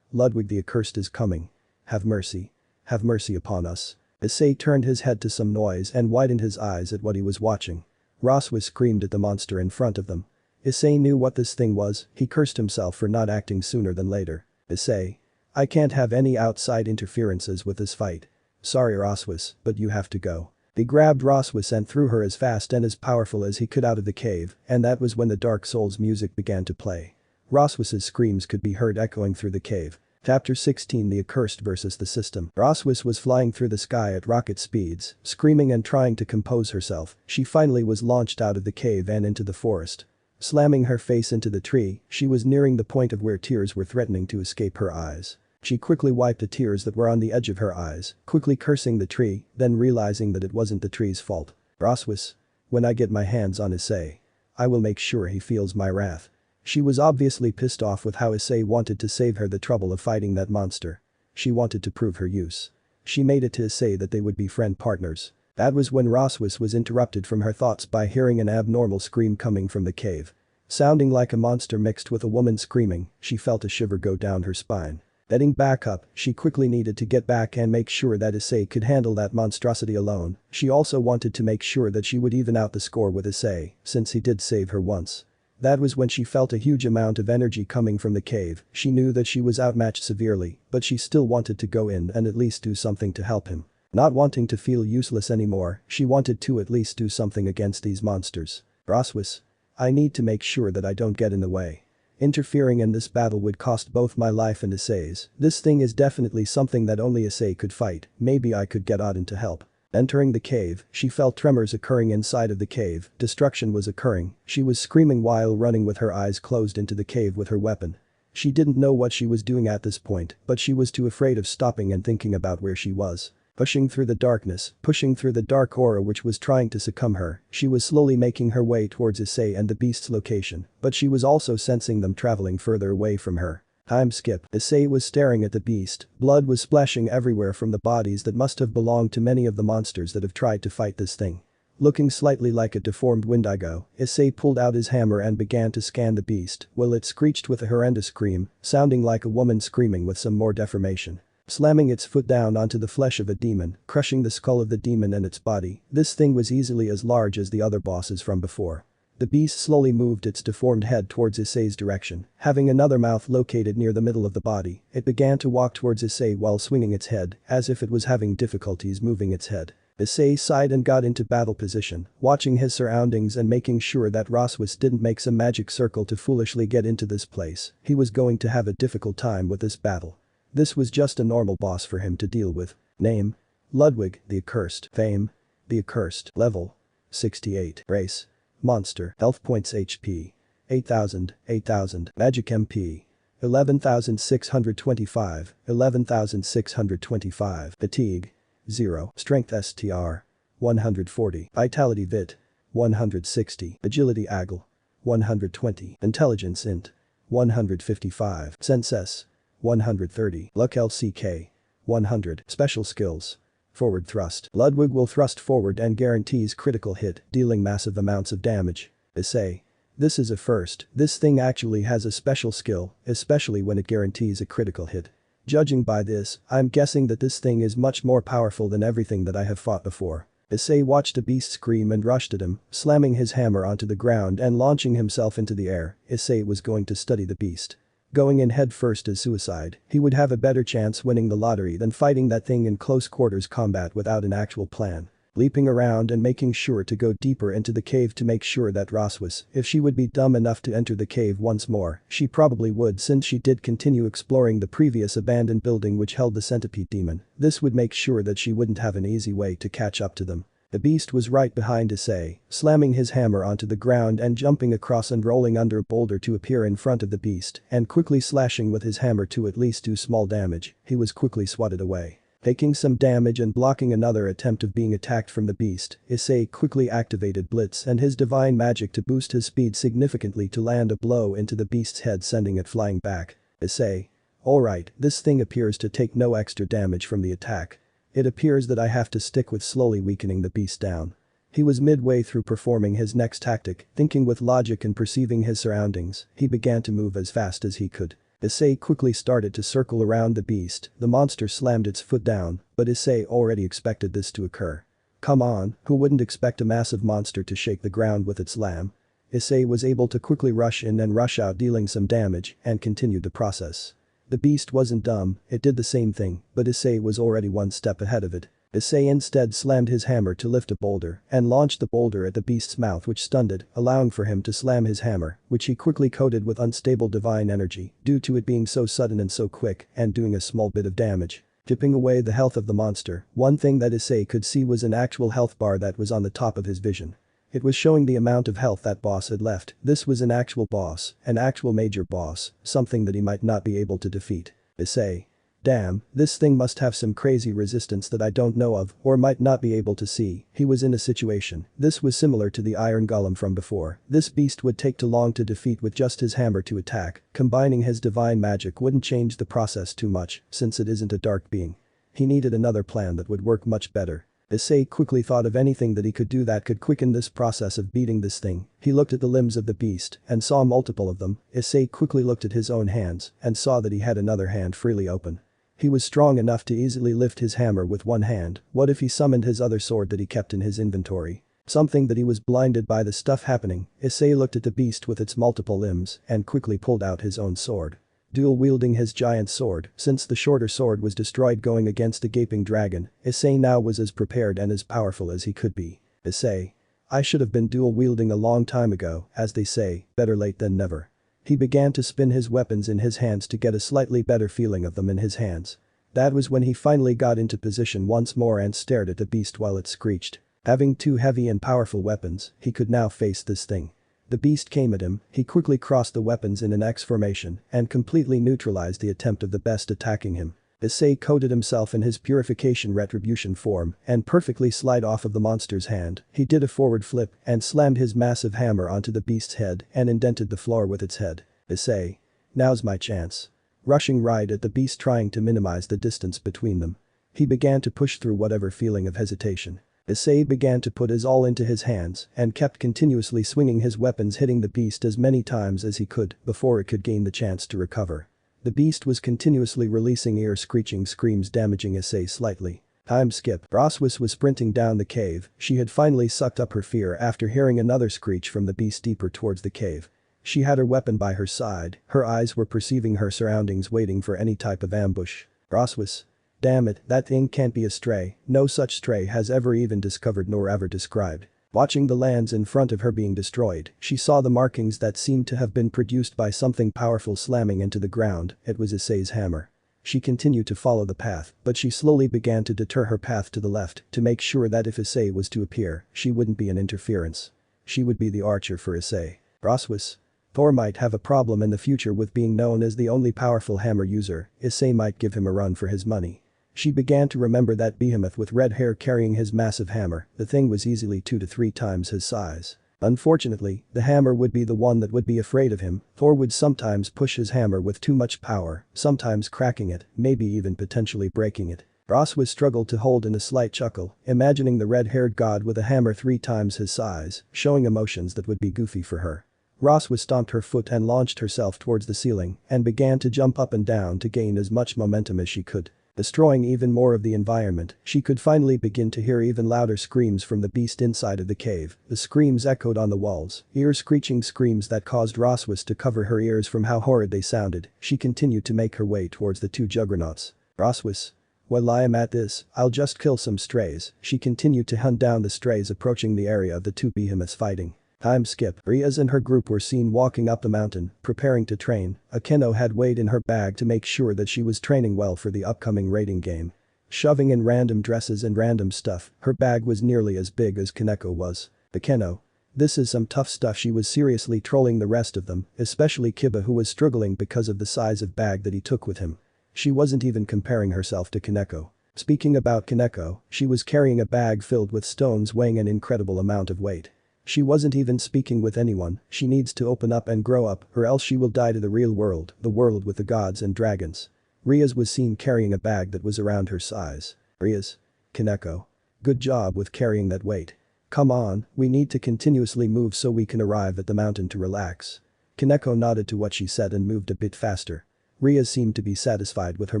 Ludwig the accursed is coming. Have mercy. Have mercy upon us. Issei turned his head to some noise and widened his eyes at what he was watching. Rossweisse screamed at the monster in front of them. Issei knew what this thing was. He cursed himself for not acting sooner than later. Issei. I can't have any outside interferences with this fight. Sorry Rossweisse, but you have to go. He grabbed Rossweisse and threw her as fast and as powerful as he could out of the cave, and that was when the Dark Souls music began to play. Rossweisse's screams could be heard echoing through the cave. Chapter 16 The Accursed versus the System. Rossweisse was flying through the sky at rocket speeds, screaming and trying to compose herself. She finally was launched out of the cave and into the forest. Slamming her face into the tree, she was nearing the point of where tears were threatening to escape her eyes. She quickly wiped the tears that were on the edge of her eyes, quickly cursing the tree, then realizing that it wasn't the tree's fault. Rossweisse. When I get my hands on Issei, I will make sure he feels my wrath. She was obviously pissed off with how Issei wanted to save her the trouble of fighting that monster. She wanted to prove her use. She made it to Issei that they would be friend partners. That was when Rossweisse was interrupted from her thoughts by hearing an abnormal scream coming from the cave. Sounding like a monster mixed with a woman screaming, she felt a shiver go down her spine. Heading back up, she quickly needed to get back and make sure that Issei could handle that monstrosity alone. She also wanted to make sure that she would even out the score with Issei, since he did save her once. That was when she felt a huge amount of energy coming from the cave. She knew that she was outmatched severely, but she still wanted to go in and at least do something to help him. Not wanting to feel useless anymore, she wanted to at least do something against these monsters. Rossweisse. I need to make sure that I don't get in the way. Interfering in this battle would cost both my life and Issei's. This thing is definitely something that only Issei could fight. Maybe I could get Odin to help. Entering the cave, she felt tremors occurring inside of the cave. Destruction was occurring. She was screaming while running with her eyes closed into the cave with her weapon. She didn't know what she was doing at this point, but she was too afraid of stopping and thinking about where she was. Pushing through the darkness, pushing through the dark aura which was trying to succumb her, she was slowly making her way towards Issei and the beast's location, but she was also sensing them traveling further away from her. Time skip. Issei was staring at the beast. Blood was splashing everywhere from the bodies that must have belonged to many of the monsters that have tried to fight this thing. Looking slightly like a deformed Wendigo, Issei pulled out his hammer and began to scan the beast, while it screeched with a horrendous scream, sounding like a woman screaming with some more deformation. Slamming its foot down onto the flesh of a demon, crushing the skull of the demon and its body, this thing was easily as large as the other bosses from before. The beast slowly moved its deformed head towards Issei's direction, having another mouth located near the middle of the body. It began to walk towards Issei while swinging its head, as if it was having difficulties moving its head. Issei sighed and got into battle position, watching his surroundings and making sure that Rossweisse didn't make some magic circle to foolishly get into this place. He was going to have a difficult time with this battle. This was just a normal boss for him to deal with. Name. Ludwig, the Accursed. Fame. The Accursed. Level. 68. Race. Monster. Health points HP. 8000, 8000. Magic MP. 11,625, 11,625. Fatigue. 0. Strength STR. 140. Vitality VIT. 160. Agility AGL. 120. Intelligence INT. 155. Sense S. 130. Luck LCK. 100. Special skills. Forward thrust. Ludwig will thrust forward and guarantees critical hit, dealing massive amounts of damage. Issei. This is a first. This thing actually has a special skill, especially when it guarantees a critical hit. Judging by this, I'm guessing that this thing is much more powerful than everything that I have fought before. Issei watched the beast scream and rushed at him, slamming his hammer onto the ground and launching himself into the air. Issei was going to study the beast. Going in head first is suicide. He would have a better chance winning the lottery than fighting that thing in close quarters combat without an actual plan. Leaping around and making sure to go deeper into the cave to make sure that Rossweisse, if she would be dumb enough to enter the cave once more, she probably would since she did continue exploring the previous abandoned building which held the centipede demon. This would make sure that she wouldn't have an easy way to catch up to them. The beast was right behind Issei, slamming his hammer onto the ground and jumping across and rolling under a boulder to appear in front of the beast and quickly slashing with his hammer to at least do small damage. He was quickly swatted away. Taking some damage and blocking another attempt of being attacked from the beast, Issei quickly activated Blitz and his divine magic to boost his speed significantly to land a blow into the beast's head, sending it flying back. Issei. Alright, this thing appears to take no extra damage from the attack. It appears that I have to stick with slowly weakening the beast down. He was midway through performing his next tactic, thinking with logic and perceiving his surroundings, he began to move as fast as he could. Issei quickly started to circle around the beast, the monster slammed its foot down, but Issei already expected this to occur. Come on, who wouldn't expect a massive monster to shake the ground with its lamb? Issei was able to quickly rush in and rush out, dealing some damage, and continued the process. The beast wasn't dumb, it did the same thing, but Issei was already one step ahead of it. Issei instead slammed his hammer to lift a boulder and launched the boulder at the beast's mouth, which stunned it, allowing for him to slam his hammer, which he quickly coated with unstable divine energy due to it being so sudden and so quick and doing a small bit of damage. Chipping away the health of the monster, one thing that Issei could see was an actual health bar that was on the top of his vision. It was showing the amount of health that boss had left. This was an actual boss, an actual major boss, something that he might not be able to defeat. Issei. Damn, this thing must have some crazy resistance that I don't know of or might not be able to see. He was in a situation. This was similar to the Iron Golem from before. This beast would take too long to defeat with just his hammer to attack. Combining his divine magic wouldn't change the process too much since it isn't a dark being. He needed another plan that would work much better. Issei quickly thought of anything that he could do that could quicken this process of beating this thing. He looked at the limbs of the beast and saw multiple of them. Issei quickly looked at his own hands and saw that he had another hand freely open. He was strong enough to easily lift his hammer with one hand. What if he summoned his other sword that he kept in his inventory? Something that he was blinded by the stuff happening. Issei looked at the beast with its multiple limbs and quickly pulled out his own sword. Dual wielding his giant sword, since the shorter sword was destroyed going against the gaping dragon, Issei now was as prepared and as powerful as he could be. Issei. I should have been dual wielding a long time ago, as they say, better late than never. He began to spin his weapons in his hands to get a slightly better feeling of them in his hands. That was when he finally got into position once more and stared at the beast while it screeched. Having two heavy and powerful weapons, he could now face this thing. The beast came at him, he quickly crossed the weapons in an X formation and completely neutralized the attempt of the best attacking him. Issei coated himself in his purification retribution form and perfectly slid off of the monster's hand. He did a forward flip and slammed his massive hammer onto the beast's head and indented the floor with its head. Issei. Now's my chance. Rushing right at the beast, trying to minimize the distance between them. He began to push through whatever feeling of hesitation. Issei began to put his all into his hands and kept continuously swinging his weapons, hitting the beast as many times as he could before it could gain the chance to recover. The beast was continuously releasing ear-screeching screams, damaging Issei slightly. Time skip. Rossweisse was sprinting down the cave. She had finally sucked up her fear after hearing another screech from the beast deeper towards the cave. She had her weapon by her side, her eyes were perceiving her surroundings, waiting for any type of ambush. Rossweisse. Damn it, that thing can't be a stray. No such stray has ever even discovered nor ever described. Watching the lands in front of her being destroyed, she saw the markings that seemed to have been produced by something powerful slamming into the ground. It was Issei's hammer. She continued to follow the path, but she slowly began to deter her path to the left to make sure that if Issei was to appear, she wouldn't be an interference. She would be the archer for Issei. Rossweisse. Thor might have a problem in the future with being known as the only powerful hammer user. Issei might give him a run for his money. She began to remember that behemoth with red hair carrying his massive hammer. The thing was easily 2 to 3 times his size. Unfortunately, the hammer would be the one that would be afraid of him. Thor would sometimes push his hammer with too much power, sometimes cracking it, maybe even potentially breaking it. Rossweisse struggled to hold in a slight chuckle, imagining the red-haired god with a hammer 3 times his size, showing emotions that would be goofy for her. Rossweisse stomped her foot and launched herself towards the ceiling and began to jump up and down to gain as much momentum as she could. Destroying even more of the environment, she could finally begin to hear even louder screams from the beast inside of the cave. The screams echoed on the walls, ear-screeching screams that caused Rossweisse to cover her ears from how horrid they sounded. She continued to make her way towards the 2 juggernauts. Rossweisse. While I am at this, I'll just kill some strays. She continued to hunt down the strays, approaching the area of the 2 behemoths fighting. Time skip. Rias and her group were seen walking up the mountain, preparing to train. A keno had weighed in her bag to make sure that she was training well for the upcoming raiding game. shoving in random dresses and random stuff. Her bag was nearly as big as Kaneko was. Akeno. This is some tough stuff. She was seriously trolling the rest of them, especially Kiba, who was struggling because of the size of bag that he took with him. She wasn't even comparing herself to Kaneko. Speaking about Kaneko, she was carrying a bag filled with stones weighing an incredible amount of weight. She wasn't even speaking with anyone. She needs to open up and grow up, or else she will die to the real world, the world with the gods and dragons. Rias was seen carrying a bag that was around her size. Rias. Kaneko. Good job with carrying that weight. Come on, we need to continuously move so we can arrive at the mountain to relax. Kaneko nodded to what she said and moved a bit faster. Rias seemed to be satisfied with her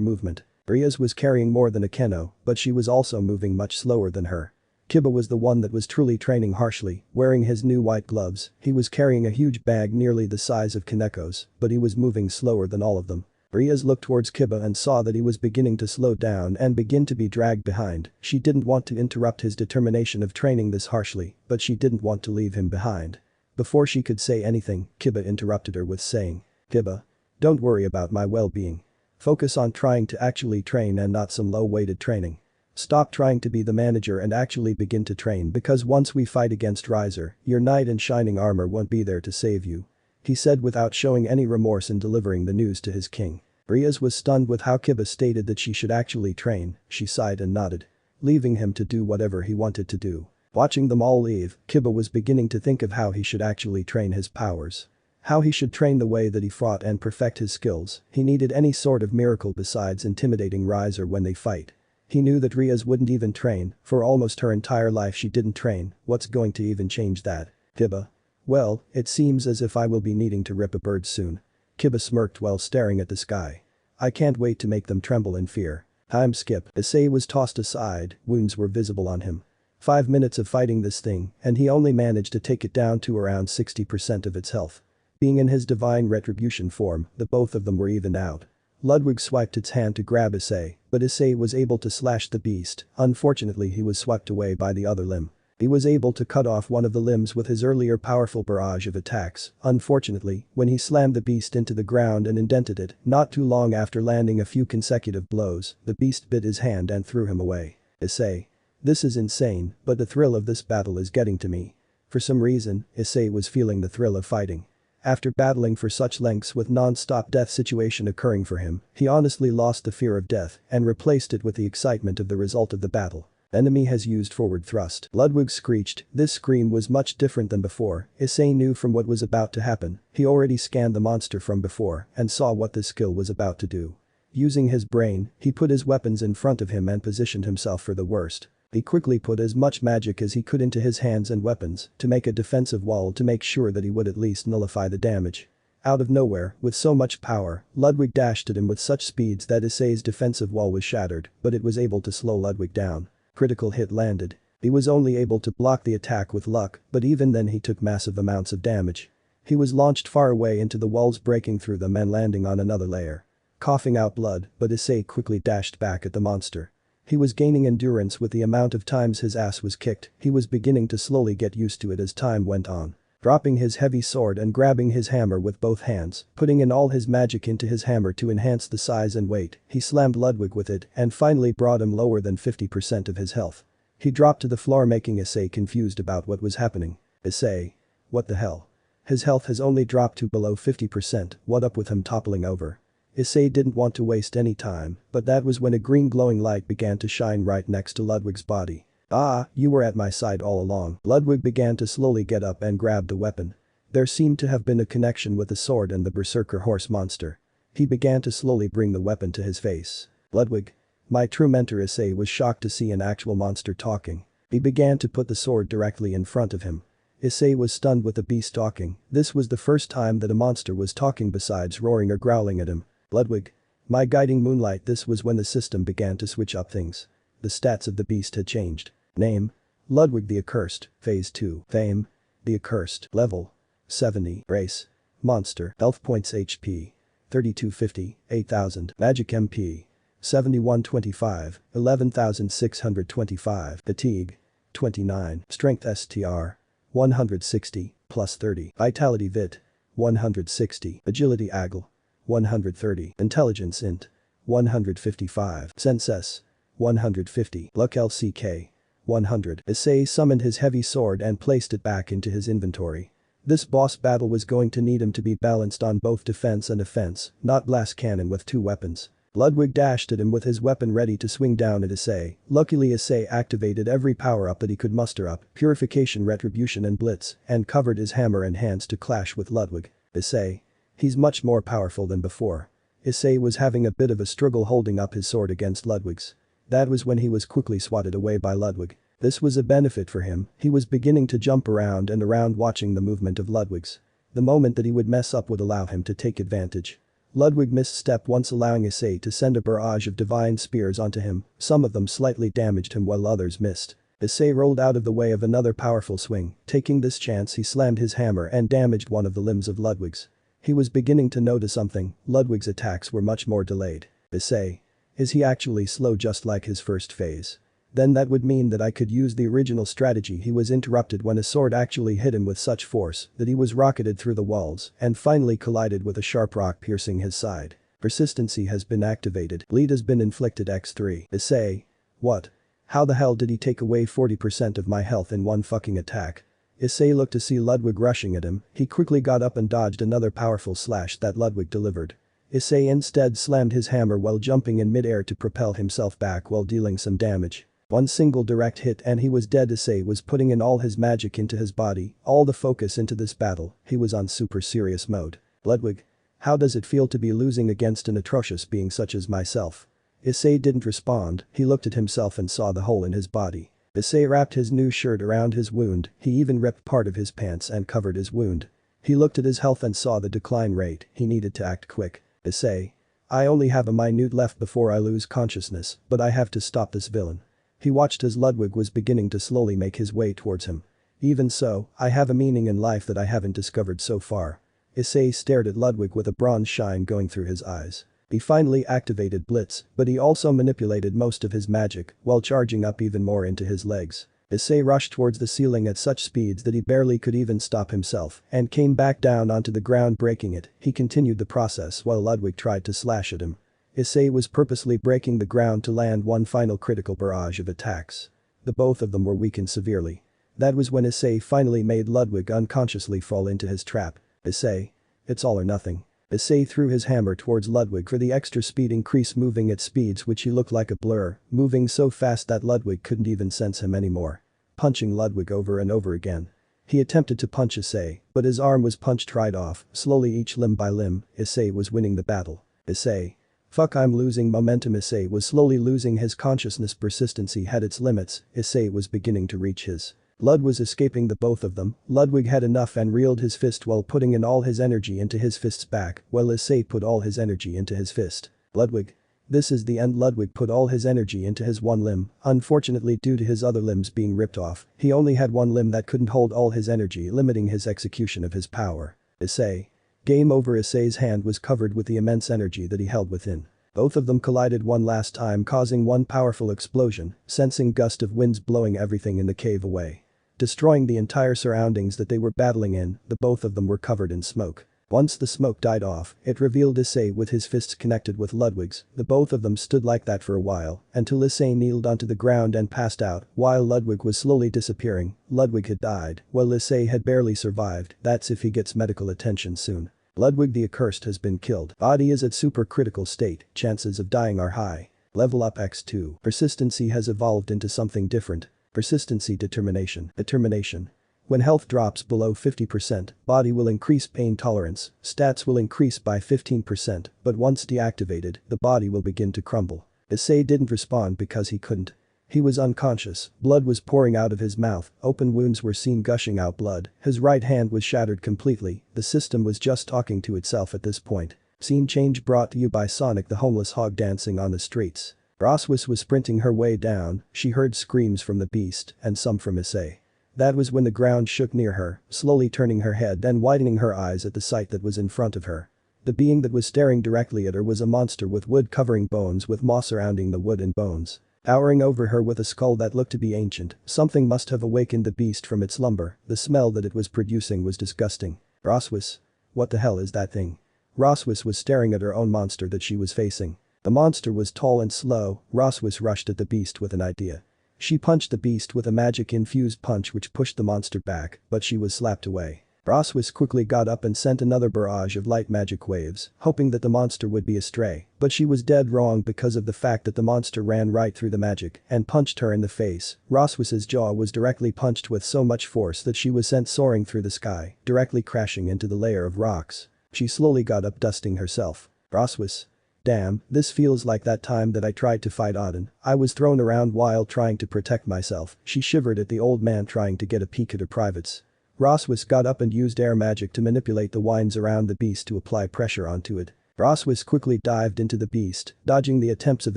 movement. Rias was carrying more than Akeno, but she was also moving much slower than her. Kiba was the one that was truly training harshly, wearing his new white gloves. He was carrying a huge bag nearly the size of Kaneko's, but he was moving slower than all of them. Rias looked towards Kiba and saw that he was beginning to slow down and begin to be dragged behind. She didn't want to interrupt his determination of training this harshly, but she didn't want to leave him behind. Before she could say anything, Kiba interrupted her with saying, "Kiba. Don't worry about my well-being. Focus on trying to actually train and not some low-weighted training. Stop trying to be the manager and actually begin to train, because once we fight against Riser, your knight in shining armor won't be there to save you," he said without showing any remorse in delivering the news to his king. Rias was stunned with how Kiba stated that she should actually train. She sighed and nodded, leaving him to do whatever he wanted to do. Watching them all leave, Kiba was beginning to think of how he should actually train his powers. How he should train the way that he fought and perfect his skills. He needed any sort of miracle besides intimidating Riser when they fight. He knew that Rias wouldn't even train. For almost her entire life she didn't train. What's going to even change that? Kiba. Well, it seems as if I will be needing to rip a bird soon. Kiba smirked while staring at the sky. I can't wait to make them tremble in fear. Time skip. Issei was tossed aside, wounds were visible on him. 5 minutes of fighting this thing, and he only managed to take it down to around 60% of its health. Being in his divine retribution form, the both of them were evened out. Ludwig swiped its hand to grab Issei, but Issei was able to slash the beast. Unfortunately, he was swept away by the other limb. He was able to cut off one of the limbs with his earlier powerful barrage of attacks. Unfortunately, when he slammed the beast into the ground and indented it, not too long after landing a few consecutive blows, the beast bit his hand and threw him away. Issei. This is insane, but the thrill of this battle is getting to me. For some reason, Issei was feeling the thrill of fighting. After battling for such lengths with non-stop death situation occurring for him, he honestly lost the fear of death and replaced it with the excitement of the result of the battle. Enemy has used forward thrust. Ludwig screeched. This scream was much different than before. Issei knew from what was about to happen. He already scanned the monster from before and saw what this skill was about to do. Using his brain, he put his weapons in front of him and positioned himself for the worst. He quickly put as much magic as he could into his hands and weapons to make a defensive wall to make sure that he would at least nullify the damage. Out of nowhere, with so much power, Ludwig dashed at him with such speeds that Issei's defensive wall was shattered, but it was able to slow Ludwig down. Critical hit landed. He was only able to block the attack with luck, but even then he took massive amounts of damage. He was launched far away into the walls, breaking through them and landing on another layer. Coughing out blood, but Issei quickly dashed back at the monster. He was gaining endurance with the amount of times his ass was kicked. He was beginning to slowly get used to it as time went on. Dropping his heavy sword and grabbing his hammer with both hands, putting in all his magic into his hammer to enhance the size and weight, he slammed Ludwig with it and finally brought him lower than 50% of his health. He dropped to the floor, making Issei confused about what was happening. Issei. What the hell? His health has only dropped to below 50%, what up with him toppling over? Issei didn't want to waste any time, but that was when a green glowing light began to shine right next to Ludwig's body. Ah, you were at my side all along. Ludwig began to slowly get up and grab the weapon. There seemed to have been a connection with the sword and the berserker horse monster. He began to slowly bring the weapon to his face. Ludwig. My true mentor Issei was shocked to see an actual monster talking. He began to put the sword directly in front of him. Issei was stunned with the beast talking. This was the first time that a monster was talking besides roaring or growling at him. Ludwig. My guiding moonlight. This was when the system began to switch up things. The stats of the beast had changed. Name. Ludwig the Accursed. Phase 2. Fame. The Accursed. Level. 70. Race. Monster. Health points HP. 3250, 8000. Magic MP. 7125, 11625. Fatigue. 29. Strength STR. 160, plus 30. Vitality Vit. 160. Agility AGL. 130. Intelligence Int. 155. Sense S. 150. Luck LCK. 100. Issei summoned his heavy sword and placed it back into his inventory. This boss battle was going to need him to be balanced on both defense and offense, not blast cannon with 2 weapons. Ludwig dashed at him with his weapon ready to swing down at Issei. Luckily Issei activated every power-up that he could muster up, Purification, Retribution and Blitz, and covered his hammer and hands to clash with Ludwig. Issei. He's much more powerful than before. Issei was having a bit of a struggle holding up his sword against Ludwig's. That was when he was quickly swatted away by Ludwig. This was a benefit for him, he was beginning to jump around and around watching the movement of Ludwig's. The moment that he would mess up would allow him to take advantage. Ludwig misstepped once, allowing Issei to send a barrage of divine spears onto him, some of them slightly damaged him while others missed. Issei rolled out of the way of another powerful swing, taking this chance he slammed his hammer and damaged one of the limbs of Ludwig's. He was beginning to notice something, Ludwig's attacks were much more delayed. Issei. Is he actually slow just like his first phase? Then that would mean that I could use the original strategy. He was interrupted when a sword actually hit him with such force that he was rocketed through the walls and finally collided with a sharp rock piercing his side. Persistency has been activated. Bleed has been inflicted x3. Issei. What? How the hell did he take away 40% of my health in one fucking attack? Issei looked to see Ludwig rushing at him, he quickly got up and dodged another powerful slash that Ludwig delivered. Issei instead slammed his hammer while jumping in mid-air to propel himself back while dealing some damage. One single direct hit and he was dead. Issei was putting in all his magic into his body, all the focus into this battle, he was on super serious mode. Ludwig. How does it feel to be losing against an atrocious being such as myself? Issei didn't respond, he looked at himself and saw the hole in his body. Issei wrapped his new shirt around his wound, he even ripped part of his pants and covered his wound. He looked at his health and saw the decline rate, he needed to act quick. Issei. I only have a minute left before I lose consciousness, but I have to stop this villain. He watched as Ludwig was beginning to slowly make his way towards him. Even so, I have a meaning in life that I haven't discovered so far. Issei stared at Ludwig with a bronze shine going through his eyes. He finally activated Blitz, but he also manipulated most of his magic while charging up even more into his legs. Issei rushed towards the ceiling at such speeds that he barely could even stop himself and came back down onto the ground breaking it. He continued the process while Ludwig tried to slash at him. Issei was purposely breaking the ground to land one final critical barrage of attacks. The both of them were weakened severely. That was when Issei finally made Ludwig unconsciously fall into his trap. Issei. It's all or nothing. Issei threw his hammer towards Ludwig for the extra speed increase, moving at speeds which he looked like a blur, moving so fast that Ludwig couldn't even sense him anymore. Punching Ludwig over and over again. He attempted to punch Issei, but his arm was punched right off, slowly each limb by limb, Issei was winning the battle. Issei. Fuck, I'm losing momentum. Issei was slowly losing his consciousness. Persistency had its limits, Issei was beginning to reach his. Lud was escaping the both of them, Ludwig had enough and reeled his fist while putting in all his energy into his fist's back, while Issei put all his energy into his fist. Ludwig. This is the end. Ludwig put all his energy into his one limb, unfortunately due to his other limbs being ripped off, he only had one limb that couldn't hold all his energy, limiting his execution of his power. Issei. Game over. Issei's hand was covered with the immense energy that he held within. Both of them collided one last time, causing one powerful explosion, sensing gust of winds blowing everything in the cave away. Destroying the entire surroundings that they were battling in, the both of them were covered in smoke. Once the smoke died off, it revealed Issei with his fists connected with Ludwig's, the both of them stood like that for a while, until Issei kneeled onto the ground and passed out, while Ludwig was slowly disappearing. Ludwig had died, while Issei had barely survived, that's if he gets medical attention soon. Ludwig the Accursed has been killed. Body is at super critical state, chances of dying are high. Level up x2. Persistency has evolved into something different. Persistency determination. Determination. When health drops below 50%, body will increase pain tolerance, stats will increase by 15%, but once deactivated, the body will begin to crumble. Issei didn't respond because he couldn't. He was unconscious, blood was pouring out of his mouth, open wounds were seen gushing out blood, his right hand was shattered completely, the system was just talking to itself at this point. Scene change brought to you by Sonic the homeless hog dancing on the streets. Rossweisse was sprinting her way down, she heard screams from the beast and some from Issei. That was when the ground shook near her, slowly turning her head and widening her eyes at the sight that was in front of her. The being that was staring directly at her was a monster with wood covering bones with moss surrounding the wood and bones. Towering over her with a skull that looked to be ancient, something must have awakened the beast from its slumber, the smell that it was producing was disgusting. Rossweisse. What the hell is that thing? Rossweisse was staring at her own monster that she was facing. The monster was tall and slow. Rossweisse rushed at the beast with an idea. She punched the beast with a magic-infused punch which pushed the monster back, but she was slapped away. Rossweisse quickly got up and sent another barrage of light magic waves, hoping that the monster would be astray, but she was dead wrong because of the fact that the monster ran right through the magic and punched her in the face. Rossweisse's jaw was directly punched with so much force that she was sent soaring through the sky, directly crashing into the layer of rocks. She slowly got up, dusting herself. Rossweisse. Damn, this feels like that time that I tried to fight Odin. I was thrown around while trying to protect myself. She shivered at the old man trying to get a peek at her privates. Rossweisse got up and used air magic to manipulate the vines around the beast to apply pressure onto it. Rossweisse quickly dived into the beast, dodging the attempts of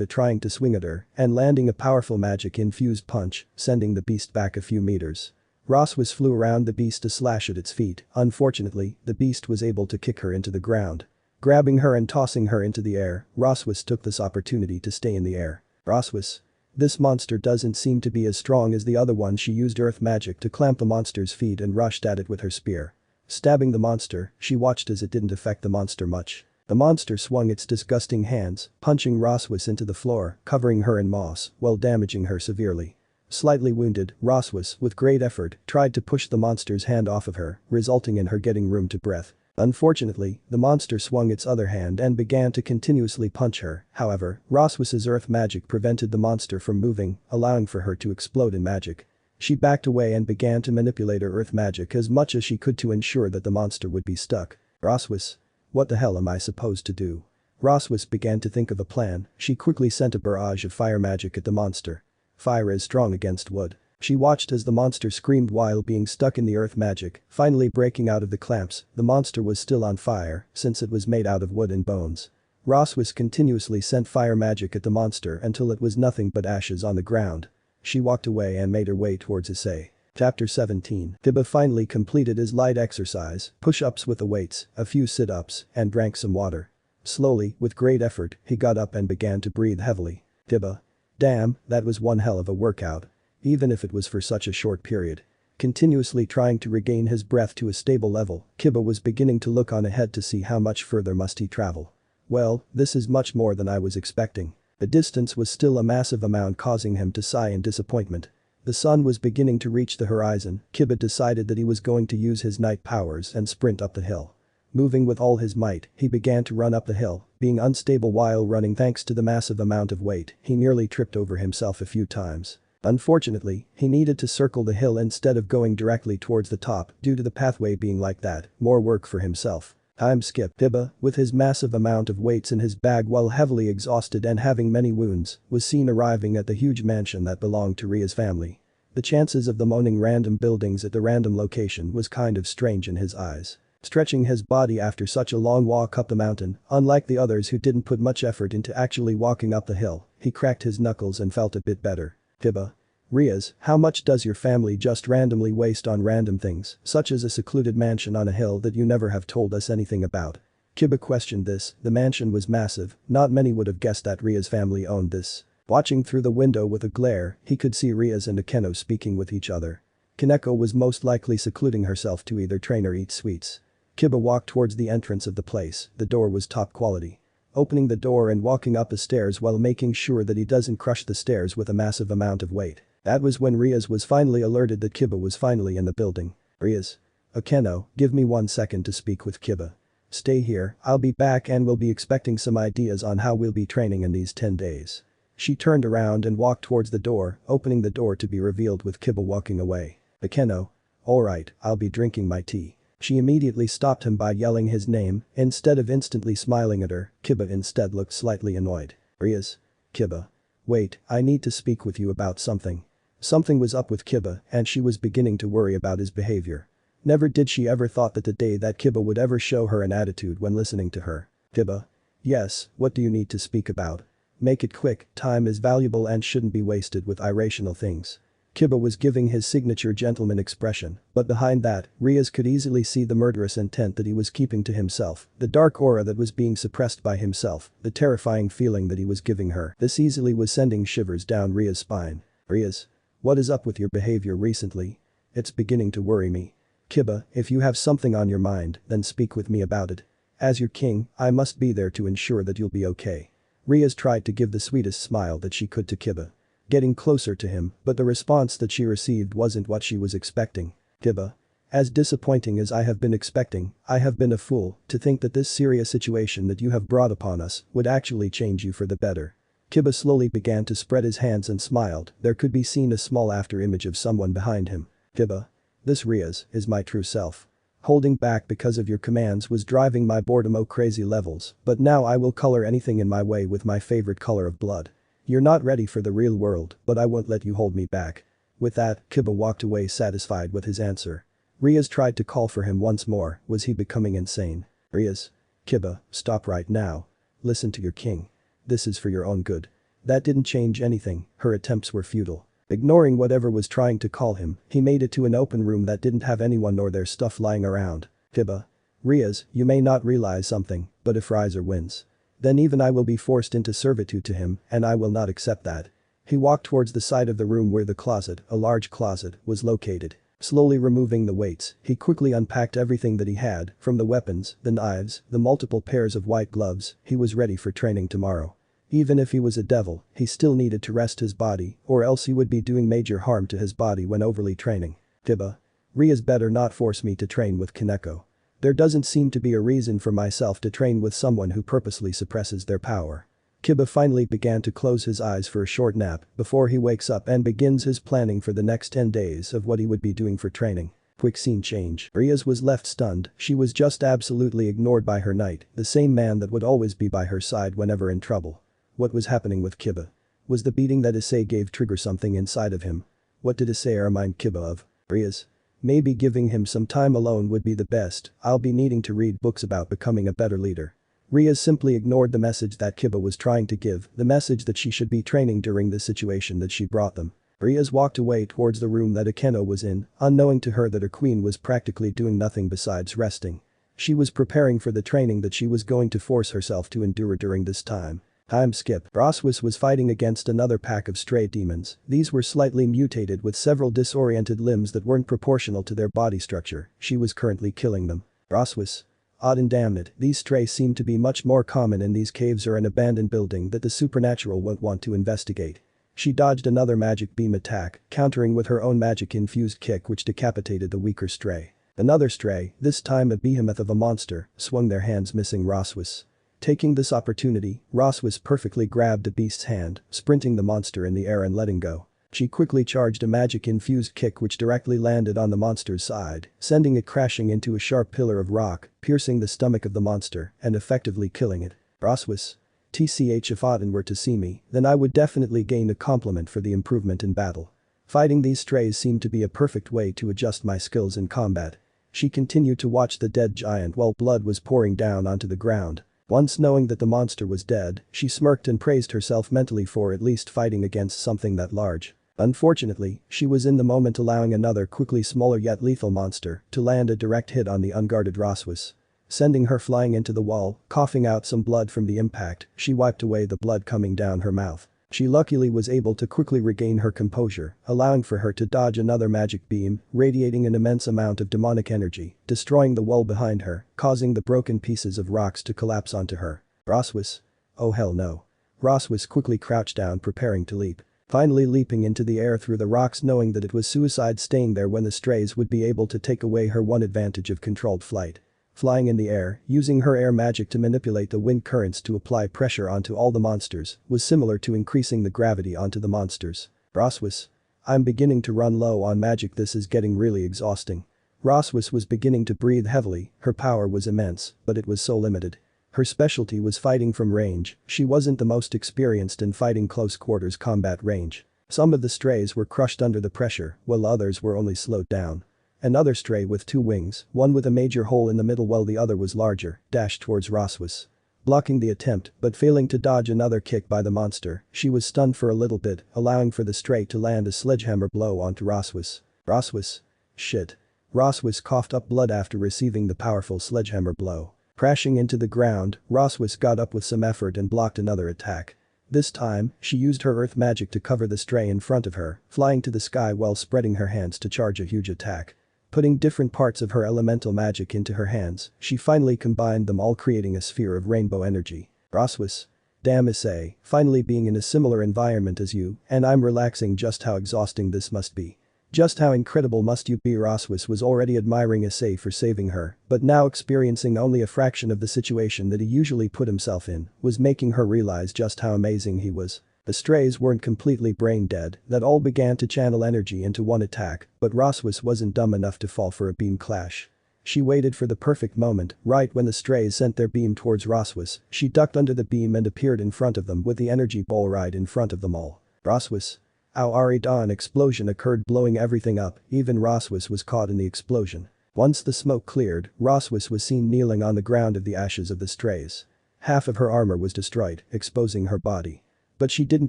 it trying to swing at her and landing a powerful magic-infused punch, sending the beast back a few meters. Rossweisse flew around the beast to slash at its feet. Unfortunately, the beast was able to kick her into the ground. Grabbing her and tossing her into the air, Rossweisse took this opportunity to stay in the air. Rossweisse. This monster doesn't seem to be as strong as the other one. She used earth magic to clamp the monster's feet and rushed at it with her spear. Stabbing the monster, she watched as it didn't affect the monster much. The monster swung its disgusting hands, punching Rossweisse into the floor, covering her in moss, while damaging her severely. Slightly wounded, Rossweisse, with great effort, tried to push the monster's hand off of her, resulting in her getting room to breathe. Unfortunately, the monster swung its other hand and began to continuously punch her. However, Rossweisse's earth magic prevented the monster from moving, allowing for her to explode in magic. She backed away and began to manipulate her earth magic as much as she could to ensure that the monster would be stuck. Rossweisse. What the hell am I supposed to do? Rossweisse began to think of a plan. She quickly sent a barrage of fire magic at the monster. Fire is strong against wood. She watched as the monster screamed while being stuck in the earth magic, finally breaking out of the clamps. The monster was still on fire, since it was made out of wood and bones. Rossweisse continuously sent fire magic at the monster until it was nothing but ashes on the ground. She walked away and made her way towards Issei. Chapter 17. Tiba finally completed his light exercise, push-ups with the weights, a few sit-ups, and drank some water. Slowly, with great effort, he got up and began to breathe heavily. Tiba. Damn, that was one hell of a workout. Even if it was for such a short period. Continuously trying to regain his breath to a stable level, Kiba was beginning to look on ahead to see how much further must he travel. Well, this is much more than I was expecting. The distance was still a massive amount, causing him to sigh in disappointment. The sun was beginning to reach the horizon. Kiba decided that he was going to use his night powers and sprint up the hill. Moving with all his might, he began to run up the hill, being unstable while running thanks to the massive amount of weight. He nearly tripped over himself a few times. Unfortunately, he needed to circle the hill instead of going directly towards the top due to the pathway being like that. More work for himself. Time skip. Tiba, with his massive amount of weights in his bag while heavily exhausted and having many wounds, was seen arriving at the huge mansion that belonged to Ria's family. The chances of them owning random buildings at the random location was kind of strange in his eyes. Stretching his body after such a long walk up the mountain, unlike the others who didn't put much effort into actually walking up the hill, he cracked his knuckles and felt a bit better. Tiba. Rias, how much does your family just randomly waste on random things, such as a secluded mansion on a hill that you never have told us anything about? Kiba questioned this. The mansion was massive, not many would have guessed that Ria's family owned this. Watching through the window with a glare, he could see Rias and Akeno speaking with each other. Kaneko was most likely secluding herself to either train or eat sweets. Kiba walked towards the entrance of the place. The door was top quality. Opening the door and walking up the stairs while making sure that he doesn't crush the stairs with a massive amount of weight. That was when Rias was finally alerted that Kiba was finally in the building. Rias. Akeno, give me 1 second to speak with Kiba. Stay here, I'll be back and we'll be expecting some ideas on how we'll be training in these 10 days. She turned around and walked towards the door, opening the door to be revealed with Kiba walking away. Akeno. Alright, I'll be drinking my tea. She immediately stopped him by yelling his name. Instead of instantly smiling at her, Kiba instead looked slightly annoyed. Rias. Kiba. Wait, I need to speak with you about something. Something was up with Kiba and she was beginning to worry about his behavior. Never did she ever thought that the day that Kiba would ever show her an attitude when listening to her. Kiba. Yes, what do you need to speak about? Make it quick, time is valuable and shouldn't be wasted with irrational things. Kiba was giving his signature gentleman expression, but behind that, Rias could easily see the murderous intent that he was keeping to himself, the dark aura that was being suppressed by himself, the terrifying feeling that he was giving her. This easily was sending shivers down Ria's spine. Rias. What is up with your behavior recently? It's beginning to worry me. Kiba, if you have something on your mind, then speak with me about it. As your king, I must be there to ensure that you'll be okay. Rias tried to give the sweetest smile that she could to Kiba. Getting closer to him, but the response that she received wasn't what she was expecting. Kiba. As disappointing as I have been expecting, I have been a fool to think that this serious situation that you have brought upon us would actually change you for the better. Kiba slowly began to spread his hands and smiled, there could be seen a small after-image of someone behind him. Kiba. This Rias is my true self. Holding back because of your commands was driving my boredom crazy levels, but now I will color anything in my way with my favorite color of blood. You're not ready for the real world, but I won't let you hold me back. With that, Kiba walked away satisfied with his answer. Rias tried to call for him once more, was he becoming insane? Rias. Kiba, stop right now. Listen to your king. This is for your own good. That didn't change anything, her attempts were futile. Ignoring whatever was trying to call him, he made it to an open room that didn't have anyone nor their stuff lying around. Kiba. Rias, you may not realize something, but if Riser wins, then even I will be forced into servitude to him, and I will not accept that. He walked towards the side of the room where the closet, a large closet, was located. Slowly removing the weights, he quickly unpacked everything that he had, from the weapons, the knives, the multiple pairs of white gloves, he was ready for training tomorrow. Even if he was a devil, he still needed to rest his body, or else he would be doing major harm to his body when overly training. Kiba. Rias better not force me to train with Kaneko. There doesn't seem to be a reason for myself to train with someone who purposely suppresses their power. Kiba finally began to close his eyes for a short nap before he wakes up and begins his planning for the next 10 days of what he would be doing for training. Quick scene change. Rias was left stunned, she was just absolutely ignored by her knight, the same man that would always be by her side whenever in trouble. What was happening with Kiba? Was the beating that Issei gave trigger something inside of him? What did Issei remind Kiba of? Rias. Maybe giving him some time alone would be the best, I'll be needing to read books about becoming a better leader. Rias simply ignored the message that Kiba was trying to give, the message that she should be training during the situation that she brought them. Rias walked away towards the room that Akeno was in, unknowing to her that her queen was practically doing nothing besides resting. She was preparing for the training that she was going to force herself to endure during this time. Time skip. Rossweisse was fighting against another pack of stray demons, these were slightly mutated with several disoriented limbs that weren't proportional to their body structure, she was currently killing them. Rossweisse. Odd and damn it, these strays seem to be much more common in these caves or an abandoned building that the supernatural won't want to investigate. She dodged another magic beam attack, countering with her own magic-infused kick which decapitated the weaker stray. Another stray, this time a behemoth of a monster, swung their hands missing Rossweisse. Taking this opportunity, Rossweisse perfectly grabbed the beast's hand, sprinting the monster in the air and letting go. She quickly charged a magic-infused kick which directly landed on the monster's side, sending it crashing into a sharp pillar of rock, piercing the stomach of the monster and effectively killing it. Rossweisse. Tch, if Auden were to see me, then I would definitely gain a compliment for the improvement in battle. Fighting these strays seemed to be a perfect way to adjust my skills in combat. She continued to watch the dead giant while blood was pouring down onto the ground. Once knowing that the monster was dead, she smirked and praised herself mentally for at least fighting against something that large. Unfortunately, she was in the moment allowing another quickly smaller yet lethal monster to land a direct hit on the unguarded Rossweisse. Sending her flying into the wall, coughing out some blood from the impact, she wiped away the blood coming down her mouth. She luckily was able to quickly regain her composure, allowing for her to dodge another magic beam, radiating an immense amount of demonic energy, destroying the wall behind her, causing the broken pieces of rocks to collapse onto her. Rossweisse. Oh hell no. Rossweisse quickly crouched down preparing to leap. Finally leaping into the air through the rocks knowing that it was suicide staying there when the strays would be able to take away her one advantage of controlled flight. Flying in the air, using her air magic to manipulate the wind currents to apply pressure onto all the monsters, was similar to increasing the gravity onto the monsters. Rossweisse. I'm beginning to run low on magic, this is getting really exhausting. Rossweisse was beginning to breathe heavily, her power was immense, but it was so limited. Her specialty was fighting from range, she wasn't the most experienced in fighting close quarters combat range. Some of the strays were crushed under the pressure, while others were only slowed down. Another stray with two wings, one with a major hole in the middle while the other was larger, dashed towards Rossweisse. Blocking the attempt but failing to dodge another kick by the monster, she was stunned for a little bit, allowing for the stray to land a sledgehammer blow onto Rossweisse. Rossweisse. Shit. Rossweisse coughed up blood after receiving the powerful sledgehammer blow. Crashing into the ground, Rossweisse got up with some effort and blocked another attack. This time, she used her earth magic to cover the stray in front of her, flying to the sky while spreading her hands to charge a huge attack. Putting different parts of her elemental magic into her hands, she finally combined them all creating a sphere of rainbow energy. Rossweisse. Damn Issei, finally being in a similar environment as you, and I'm relaxing just how exhausting this must be. Just how incredible must you be. Rossweisse was already admiring Issei for saving her, but now experiencing only a fraction of the situation that he usually put himself in was making her realize just how amazing he was. The strays weren't completely brain dead, that all began to channel energy into one attack, but Rossweisse wasn't dumb enough to fall for a beam clash. She waited for the perfect moment, right when the strays sent their beam towards Rossweisse, she ducked under the beam and appeared in front of them with the energy ball right in front of them all. Rossweisse. An explosion occurred, blowing everything up, even Rossweisse was caught in the explosion. Once the smoke cleared, Rossweisse was seen kneeling on the ground of the ashes of the strays. Half of her armor was destroyed, exposing her body. But she didn't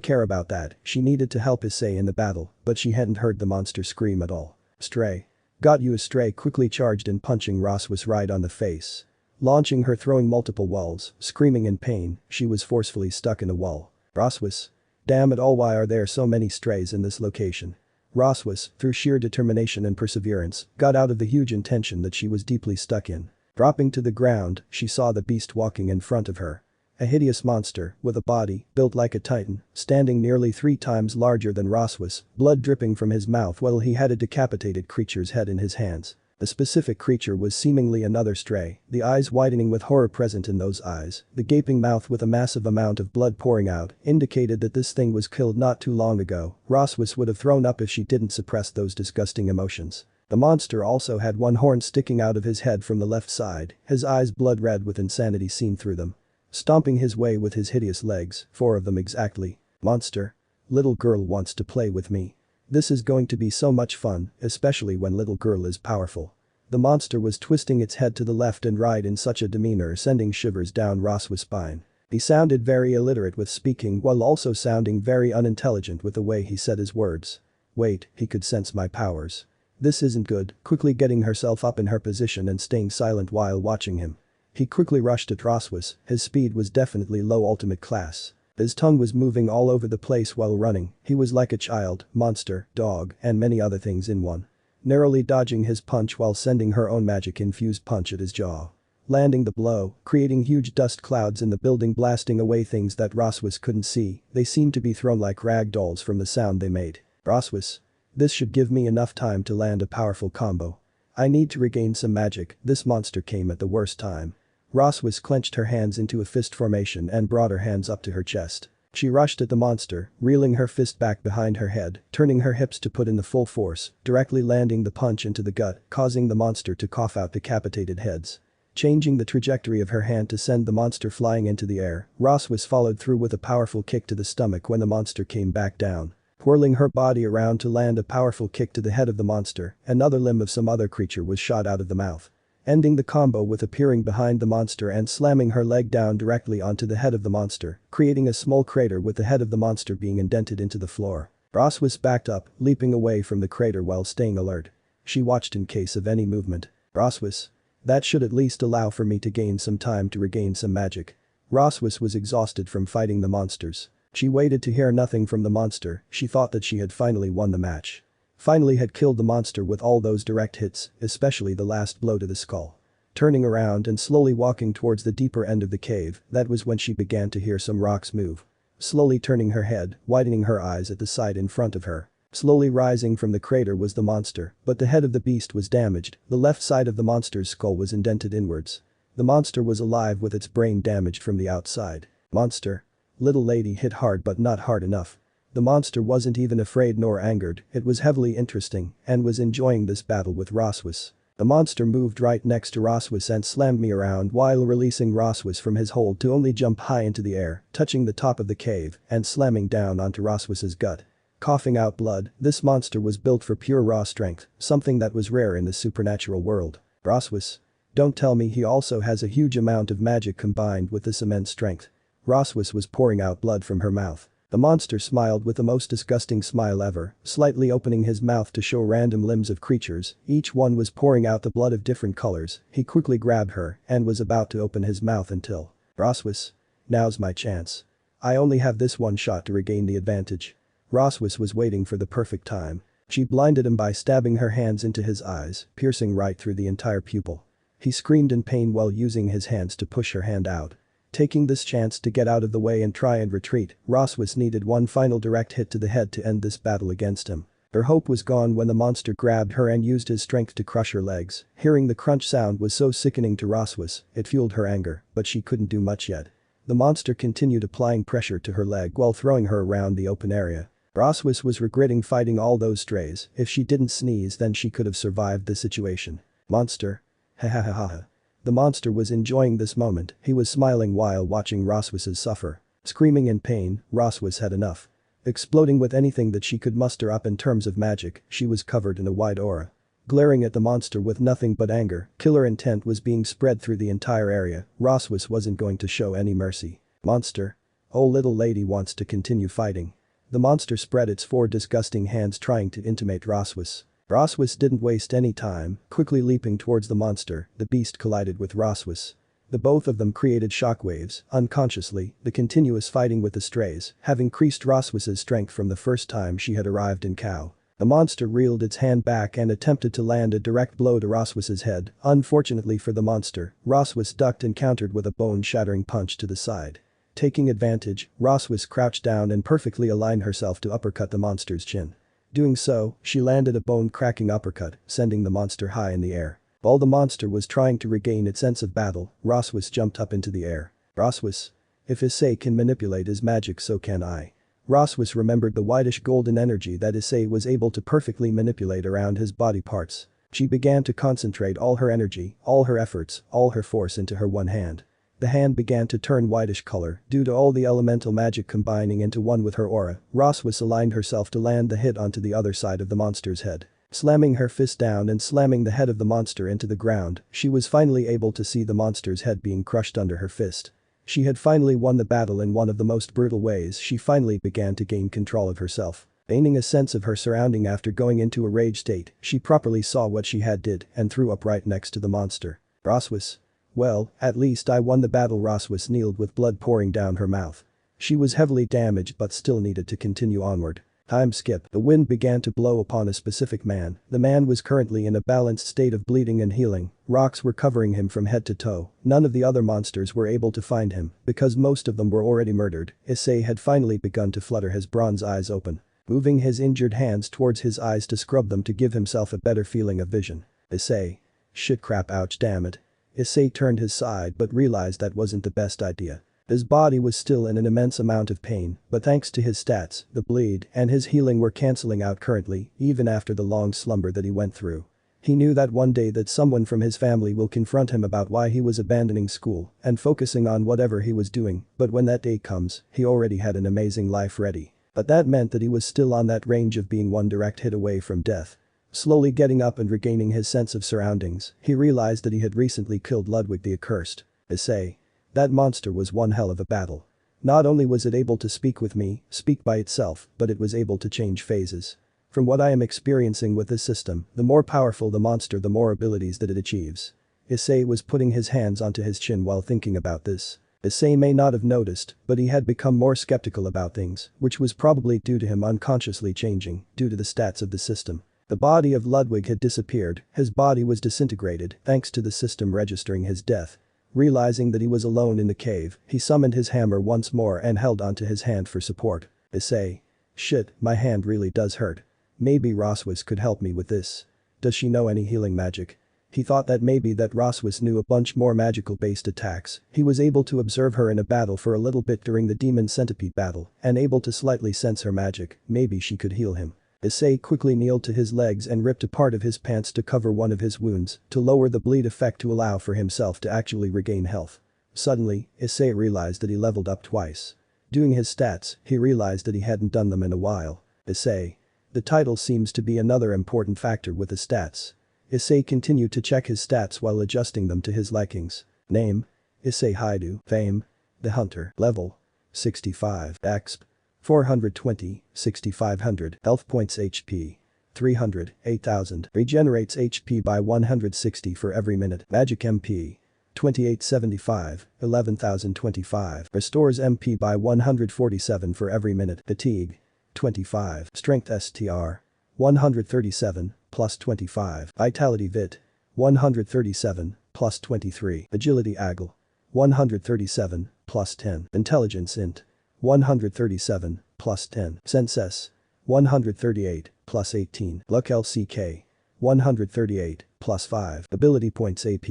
care about that, she needed to help Issei in the battle, but she hadn't heard the monster scream at all. Stray. Got you. Issei quickly charged in, punching Rossweisse right on the face. Launching her, throwing multiple walls, screaming in pain, she was forcefully stuck in a wall. Rossweisse. Damn it all, why are there so many strays in this location? Rossweisse, through sheer determination and perseverance, got out of the huge intention that she was deeply stuck in. Dropping to the ground, she saw the beast walking in front of her. A hideous monster, with a body, built like a titan, standing nearly 3 times larger than Rossweisse, blood dripping from his mouth while he had a decapitated creature's head in his hands. The specific creature was seemingly another stray, the eyes widening with horror present in those eyes, the gaping mouth with a massive amount of blood pouring out, indicated that this thing was killed not too long ago. Rossweisse would have thrown up if she didn't suppress those disgusting emotions. The monster also had one horn sticking out of his head from the left side, his eyes blood red with insanity seen through them. Stomping his way with his hideous legs, 4 of them exactly. Monster. Little girl wants to play with me. This is going to be so much fun, especially when little girl is powerful. The monster was twisting its head to the left and right in such a demeanor, sending shivers down Rossweisse's spine. He sounded very illiterate with speaking while also sounding very unintelligent with the way he said his words. Wait, he could sense my powers. This isn't good, quickly getting herself up in her position and staying silent while watching him. He quickly rushed at Rossweisse, his speed was definitely low ultimate class. His tongue was moving all over the place while running, he was like a child, monster, dog, and many other things in one. Narrowly dodging his punch while sending her own magic-infused punch at his jaw. Landing the blow, creating huge dust clouds in the building, blasting away things that Rossweisse couldn't see, they seemed to be thrown like rag dolls from the sound they made. Rossweisse. This should give me enough time to land a powerful combo. I need to regain some magic, this monster came at the worst time. Rossweisse clenched her hands into a fist formation and brought her hands up to her chest. She rushed at the monster, reeling her fist back behind her head, turning her hips to put in the full force, directly landing the punch into the gut, causing the monster to cough out decapitated heads. Changing the trajectory of her hand to send the monster flying into the air, Rossweisse followed through with a powerful kick to the stomach when the monster came back down. Whirling her body around to land a powerful kick to the head of the monster, another limb of some other creature was shot out of the mouth. Ending the combo with appearing behind the monster and slamming her leg down directly onto the head of the monster, creating a small crater with the head of the monster being indented into the floor. Rossweisse backed up, leaping away from the crater while staying alert. She watched in case of any movement. Rossweisse. That should at least allow for me to gain some time to regain some magic. Rossweisse was exhausted from fighting the monsters. She waited to hear nothing from the monster, she thought that she had finally won the match. Finally had killed the monster with all those direct hits, especially the last blow to the skull. Turning around and slowly walking towards the deeper end of the cave, that was when she began to hear some rocks move. Slowly turning her head, widening her eyes at the sight in front of her. Slowly rising from the crater was the monster, but the head of the beast was damaged, the left side of the monster's skull was indented inwards. The monster was alive with its brain damaged from the outside. Monster. Little lady hit hard but not hard enough. The monster wasn't even afraid nor angered, it was heavily interesting and was enjoying this battle with Rossweisse. The monster moved right next to Rossweisse and slammed me around while releasing Rossweisse from his hold to only jump high into the air, touching the top of the cave and slamming down onto Rossweisse's gut. Coughing out blood, this monster was built for pure raw strength, something that was rare in the supernatural world. Rossweisse. Don't tell me he also has a huge amount of magic combined with this immense strength. Rossweisse was pouring out blood from her mouth. The monster smiled with the most disgusting smile ever, slightly opening his mouth to show random limbs of creatures, each one was pouring out the blood of different colors, he quickly grabbed her and was about to open his mouth until. Rossweisse. Now's my chance. I only have this one shot to regain the advantage. Rossweisse was waiting for the perfect time. She blinded him by stabbing her hands into his eyes, piercing right through the entire pupil. He screamed in pain while using his hands to push her hand out. Taking this chance to get out of the way and try and retreat, Rossweisse needed one final direct hit to the head to end this battle against him. Her hope was gone when the monster grabbed her and used his strength to crush her legs. Hearing the crunch sound was so sickening to Rossweisse, it fueled her anger, but she couldn't do much yet. The monster continued applying pressure to her leg while throwing her around the open area. Rossweisse was regretting fighting all those strays. If she didn't sneeze, then she could have survived the situation. Monster. Ha ha ha ha. The monster was enjoying this moment. He was smiling while watching Rossweisse suffer. Screaming in pain, Rossweisse had enough. Exploding with anything that she could muster up in terms of magic, she was covered in a white aura. Glaring at the monster with nothing but anger, killer intent was being spread through the entire area. Rossweisse wasn't going to show any mercy. Monster. Oh, little lady wants to continue fighting. The monster spread its 4 disgusting hands trying to intimidate Rossweisse. Rossweisse didn't waste any time, quickly leaping towards the monster. The beast collided with Rossweisse. The both of them created shockwaves. Unconsciously, the continuous fighting with the strays have increased Rossweisse's strength from the first time she had arrived in Cow. The monster reeled its hand back and attempted to land a direct blow to Rossweisse's head. Unfortunately for the monster, Rossweisse ducked and countered with a bone-shattering punch to the side. Taking advantage, Rossweisse crouched down and perfectly aligned herself to uppercut the monster's chin. Doing so, she landed a bone-cracking uppercut, sending the monster high in the air. While the monster was trying to regain its sense of battle, Rossweisse jumped up into the air. Rossweisse. If Issei can manipulate his magic, so can I. Rossweisse remembered the whitish golden energy that Issei was able to perfectly manipulate around his body parts. She began to concentrate all her energy, all her efforts, all her force into her one hand. The hand began to turn whitish color due to all the elemental magic combining into one with her aura. Rossweisse aligned herself to land the hit onto the other side of the monster's head. Slamming her fist down and slamming the head of the monster into the ground, she was finally able to see the monster's head being crushed under her fist. She had finally won the battle in one of the most brutal ways. She finally began to gain control of herself. Gaining a sense of her surrounding after going into a rage state, she properly saw what she had did and threw up right next to the monster. Rossweisse. Well, at least I won the battle. Rossweisse kneeled with blood pouring down her mouth. She was heavily damaged but still needed to continue onward. Time skip. The wind began to blow upon a specific man. The man was currently in a balanced state of bleeding and healing. Rocks were covering him from head to toe. None of the other monsters were able to find him because most of them were already murdered. Issei had finally begun to flutter his bronze eyes open. Moving his injured hands towards his eyes to scrub them to give himself a better feeling of vision. Issei. Shit crap, ouch, damn it. Issei turned his side but realized that wasn't the best idea. His body was still in an immense amount of pain, but thanks to his stats, the bleed and his healing were cancelling out currently, even after the long slumber that he went through. He knew that one day that someone from his family will confront him about why he was abandoning school and focusing on whatever he was doing, but when that day comes, he already had an amazing life ready. But that meant that he was still on that range of being one direct hit away from death. Slowly getting up and regaining his sense of surroundings, he realized that he had recently killed Ludwig the Accursed. Issei. That monster was one hell of a battle. Not only was it able to speak with me, speak by itself, but it was able to change phases. From what I am experiencing with this system, the more powerful the monster, the more abilities that it achieves. Issei was putting his hands onto his chin while thinking about this. Issei may not have noticed, but he had become more skeptical about things, which was probably due to him unconsciously changing, due to the stats of the system. The body of Ludwig had disappeared, his body was disintegrated thanks to the system registering his death. Realizing that he was alone in the cave, he summoned his hammer once more and held onto his hand for support. Issei. Shit, my hand really does hurt. Maybe Rossweisse could help me with this. Does she know any healing magic? He thought that maybe that Rossweisse knew a bunch more magical based attacks. He was able to observe her in a battle for a little bit during the demon centipede battle and able to slightly sense her magic. Maybe she could heal him. Issei quickly kneeled to his legs and ripped a part of his pants to cover one of his wounds to lower the bleed effect to allow for himself to actually regain health. Suddenly, Issei realized that he leveled up twice. Doing his stats, he realized that he hadn't done them in a while. Issei. The title seems to be another important factor with the stats. Issei continued to check his stats while adjusting them to his likings. Name. Issei Hyoudou. Fame. The Hunter. Level. 65. Exp. 420, 6500, health points HP. 300, 8000, regenerates HP by 160 for every minute, magic MP. 2875, 11025, restores MP by 147 for every minute, fatigue. 25, strength STR. 137, plus 25, vitality VIT. 137, plus 23, agility AGL. 137, plus 10. Intelligence int. 137, plus 10. Sense S. 138, plus 18. Luck LCK. 138, plus 5. Ability points AP.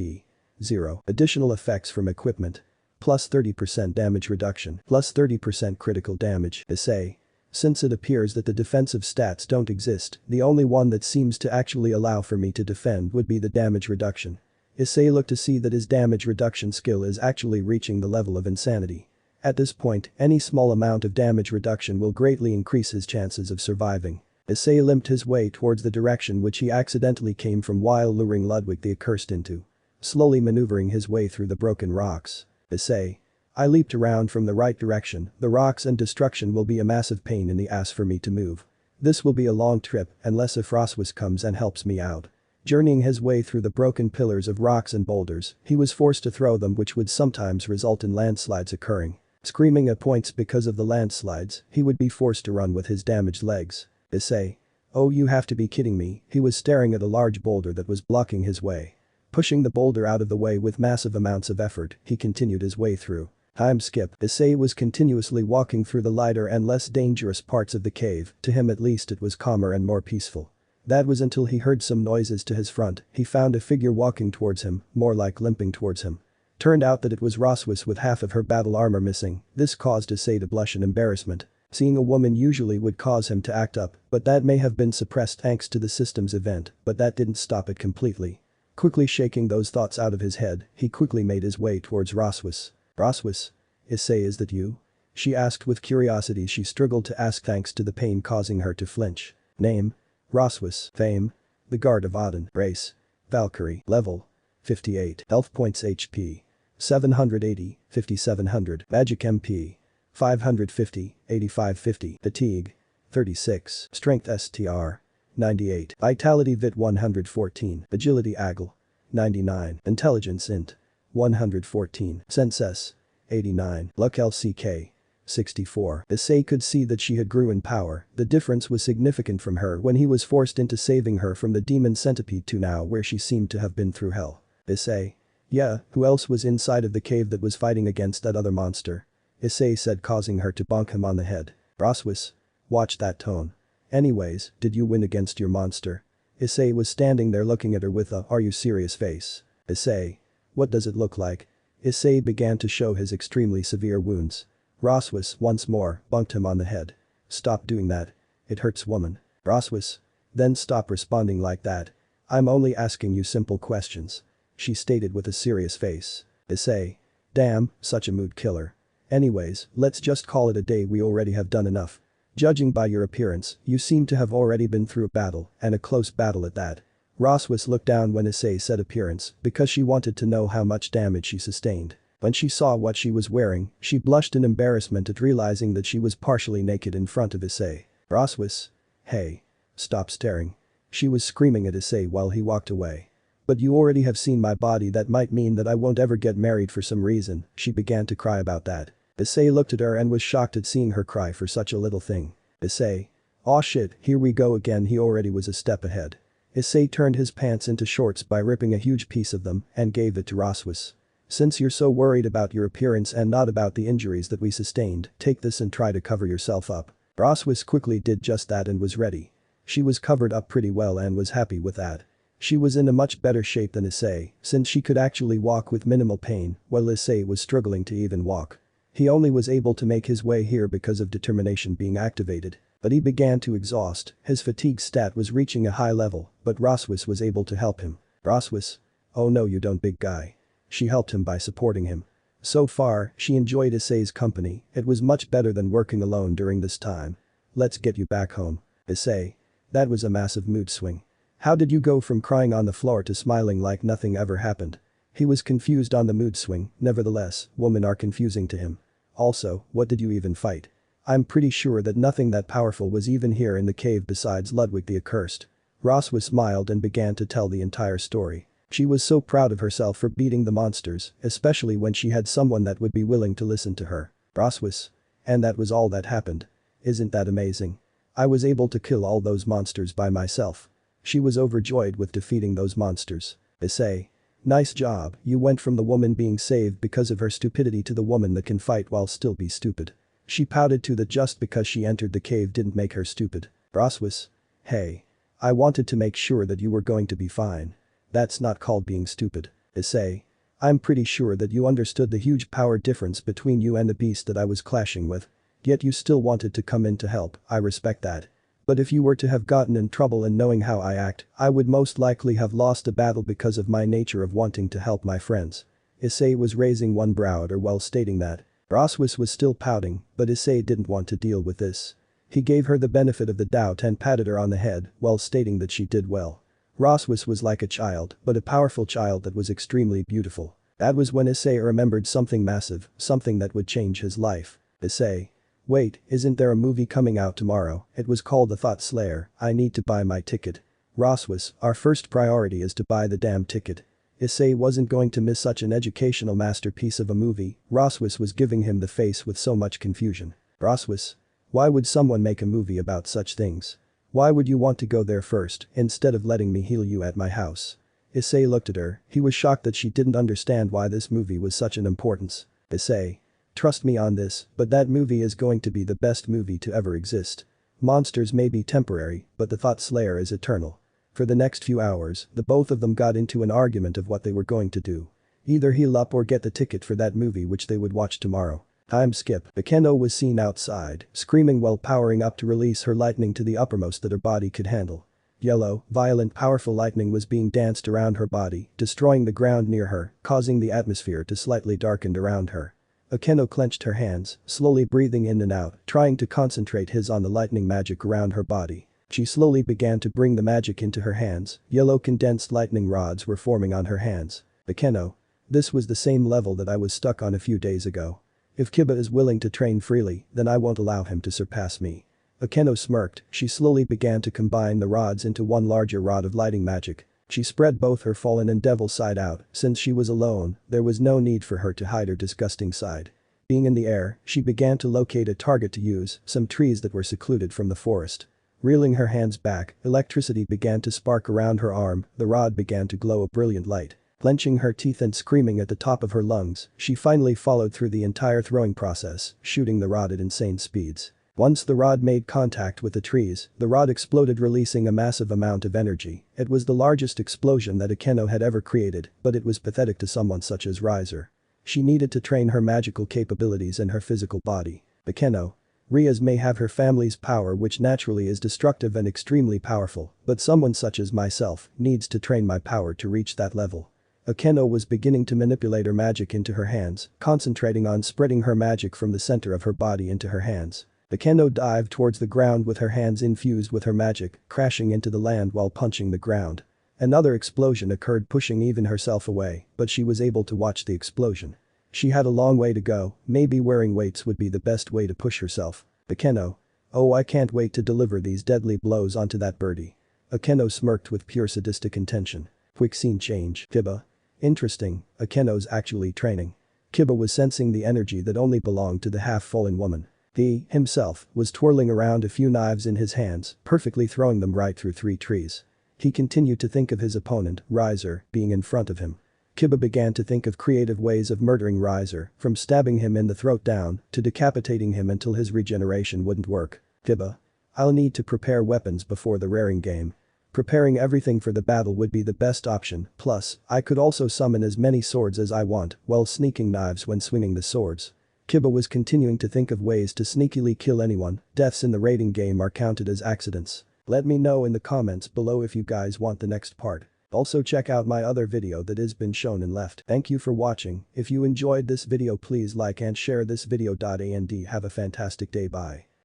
0. Additional effects from equipment. Plus 30% damage reduction. Plus 30% critical damage. Issei. Since it appears that the defensive stats don't exist, the only one that seems to actually allow for me to defend would be the damage reduction. Issei looked to see that his damage reduction skill is actually reaching the level of insanity. At this point, any small amount of damage reduction will greatly increase his chances of surviving. Issei limped his way towards the direction which he accidentally came from while luring Ludwig the Accursed into. Slowly maneuvering his way through the broken rocks. Issei. I leaped around from the right direction, the rocks and destruction will be a massive pain in the ass for me to move. This will be a long trip unless if Rossweisse comes and helps me out. Journeying his way through the broken pillars of rocks and boulders, he was forced to throw them which would sometimes result in landslides occurring. Screaming at points because of the landslides, he would be forced to run with his damaged legs. Issei. Oh, you have to be kidding me, he was staring at a large boulder that was blocking his way. Pushing the boulder out of the way with massive amounts of effort, he continued his way through. Time skip. Issei was continuously walking through the lighter and less dangerous parts of the cave, to him at least it was calmer and more peaceful. That was until he heard some noises to his front, he found a figure walking towards him, more like limping towards him. Turned out that it was Rossweisse with half of her battle armor missing, this caused Issei to blush in embarrassment. Seeing a woman usually would cause him to act up, but that may have been suppressed thanks to the system's event, but that didn't stop it completely. Quickly shaking those thoughts out of his head, he quickly made his way towards Rossweisse. Rossweisse? Issei, is that you? She asked with curiosity she struggled to ask thanks to the pain causing her to flinch. Name? Rossweisse. Fame? The Guard of Odin. Race? Valkyrie. Level? 58. Health points HP. 780, 5700. Magic MP. 550, 8550. Fatigue. 36. Strength STR. 98. Vitality VIT 114. Agility AGL. 99. Intelligence INT. 114. Sense S. 89. Luck LCK. 64. Issei could see that she had grew in power, the difference was significant from her when he was forced into saving her from the demon centipede to now where she seemed to have been through hell. Issei. Yeah, who else was inside of the cave that was fighting against that other monster? Issei said, causing her to bonk him on the head. Rossweisse. Watch that tone. Anyways, did you win against your monster? Issei was standing there looking at her with a "are you serious" face. Issei. What does it look like? Issei began to show his extremely severe wounds. Rossweisse once more bunked him on the head. Stop doing that. It hurts, woman. Rossweisse. Then stop responding like that. I'm only asking you simple questions. She stated with a serious face. Issei. Damn, such a mood killer. Anyways, let's just call it a day, we already have done enough. Judging by your appearance, you seem to have already been through a battle, and a close battle at that. Rossweisse looked down when Issei said appearance, because she wanted to know how much damage she sustained. When she saw what she was wearing, she blushed in embarrassment at realizing that she was partially naked in front of Issei. Rossweisse. Hey. Stop staring. She was screaming at Issei while he walked away. But you already have seen my body, that might mean that I won't ever get married for some reason, she began to cry about that. Issei looked at her and was shocked at seeing her cry for such a little thing. Issei. Aw shit, here we go again, he already was a step ahead. Issei turned his pants into shorts by ripping a huge piece of them and gave it to Rossweisse. Since you're so worried about your appearance and not about the injuries that we sustained, take this and try to cover yourself up. Rossweisse quickly did just that and was ready. She was covered up pretty well and was happy with that. She was in a much better shape than Issei, since she could actually walk with minimal pain, while Issei was struggling to even walk. He only was able to make his way here because of determination being activated. But he began to exhaust, his fatigue stat was reaching a high level, but Rossweisse was able to help him. Rossweisse. Oh no you don't, big guy. She helped him by supporting him. So far, she enjoyed Issei's company, it was much better than working alone during this time. Let's get you back home. Issei. That was a massive mood swing. How did you go from crying on the floor to smiling like nothing ever happened? He was confused on the mood swing, nevertheless, women are confusing to him. Also, what did you even fight? I'm pretty sure that nothing that powerful was even here in the cave besides Ludwig the Accursed. Rossweisse smiled and began to tell the entire story. She was so proud of herself for beating the monsters, especially when she had someone that would be willing to listen to her. Rossweisse. And that was all that happened. Isn't that amazing? I was able to kill all those monsters by myself. She was overjoyed with defeating those monsters. Issei. Nice job, you went from the woman being saved because of her stupidity to the woman that can fight while still be stupid. She pouted too that just because she entered the cave didn't make her stupid. Rossweisse. Hey. I wanted to make sure that you were going to be fine. That's not called being stupid. Issei. I'm pretty sure that you understood the huge power difference between you and the beast that I was clashing with. Yet you still wanted to come in to help, I respect that. But if you were to have gotten in trouble and knowing how I act, I would most likely have lost the battle because of my nature of wanting to help my friends. Issei was raising one brow while stating that. Rossweisse was still pouting, but Issei didn't want to deal with this. He gave her the benefit of the doubt and patted her on the head while stating that she did well. Rossweisse was like a child, but a powerful child that was extremely beautiful. That was when Issei remembered something massive, something that would change his life. Issei. Wait, isn't there a movie coming out tomorrow? It was called The Thought Slayer. I need to buy my ticket. Rossweisse, our first priority is to buy the damn ticket. Issei wasn't going to miss such an educational masterpiece of a movie. Rossweisse was giving him the face with so much confusion. Rossweisse. Why would someone make a movie about such things? Why would you want to go there first, instead of letting me heal you at my house? Issei looked at her, he was shocked that she didn't understand why this movie was such an importance. Issei. Trust me on this, but that movie is going to be the best movie to ever exist. Monsters may be temporary, but the Thought Slayer is eternal. For the next few hours, the both of them got into an argument of what they were going to do. Either heal up or get the ticket for that movie which they would watch tomorrow. Time skip. Akeno was seen outside, screaming while powering up to release her lightning to the uppermost that her body could handle. Yellow, violent powerful lightning was being danced around her body, destroying the ground near her, causing the atmosphere to slightly darken around her. Akeno clenched her hands, slowly breathing in and out, trying to concentrate his on the lightning magic around her body. She slowly began to bring the magic into her hands, yellow condensed lightning rods were forming on her hands. Akeno. This was the same level that I was stuck on a few days ago. If Kiba is willing to train freely, then I won't allow him to surpass me. Akeno smirked, she slowly began to combine the rods into one larger rod of lighting magic. She spread both her fallen and devil side out, since she was alone, there was no need for her to hide her disgusting side. Being in the air, she began to locate a target to use, some trees that were secluded from the forest. Reeling her hands back, electricity began to spark around her arm, the rod began to glow a brilliant light. Clenching her teeth and screaming at the top of her lungs, she finally followed through the entire throwing process, shooting the rod at insane speeds. Once the rod made contact with the trees, the rod exploded releasing a massive amount of energy. It was the largest explosion that Akeno had ever created, but it was pathetic to someone such as Riser. She needed to train her magical capabilities and her physical body. Akeno. Rias may have her family's power which naturally is destructive and extremely powerful, but someone such as myself needs to train my power to reach that level. Akeno was beginning to manipulate her magic into her hands, concentrating on spreading her magic from the center of her body into her hands. Akeno dived towards the ground with her hands infused with her magic, crashing into the land while punching the ground. Another explosion occurred pushing even herself away, but she was able to watch the explosion. She had a long way to go, maybe wearing weights would be the best way to push herself. Akeno. Oh, I can't wait to deliver these deadly blows onto that birdie. Akeno smirked with pure sadistic intention. Quick scene change. Kiba. Interesting, Akeno's actually training. Kiba was sensing the energy that only belonged to the half-fallen woman. He, himself, was twirling around a few knives in his hands, perfectly throwing them right through 3 trees. He continued to think of his opponent, Riser, being in front of him. Kiba began to think of creative ways of murdering Riser, from stabbing him in the throat down, to decapitating him until his regeneration wouldn't work. Kiba. I'll need to prepare weapons before the raring game. Preparing everything for the battle would be the best option, plus, I could also summon as many swords as I want, while sneaking knives when swinging the swords. Kiba was continuing to think of ways to sneakily kill anyone. Deaths in the raiding game are counted as accidents. Let me know in the comments below if you guys want the next part. Also check out my other video that has been shown and left. Thank you for watching. If you enjoyed this video please like and share this video. And have a fantastic day. Bye.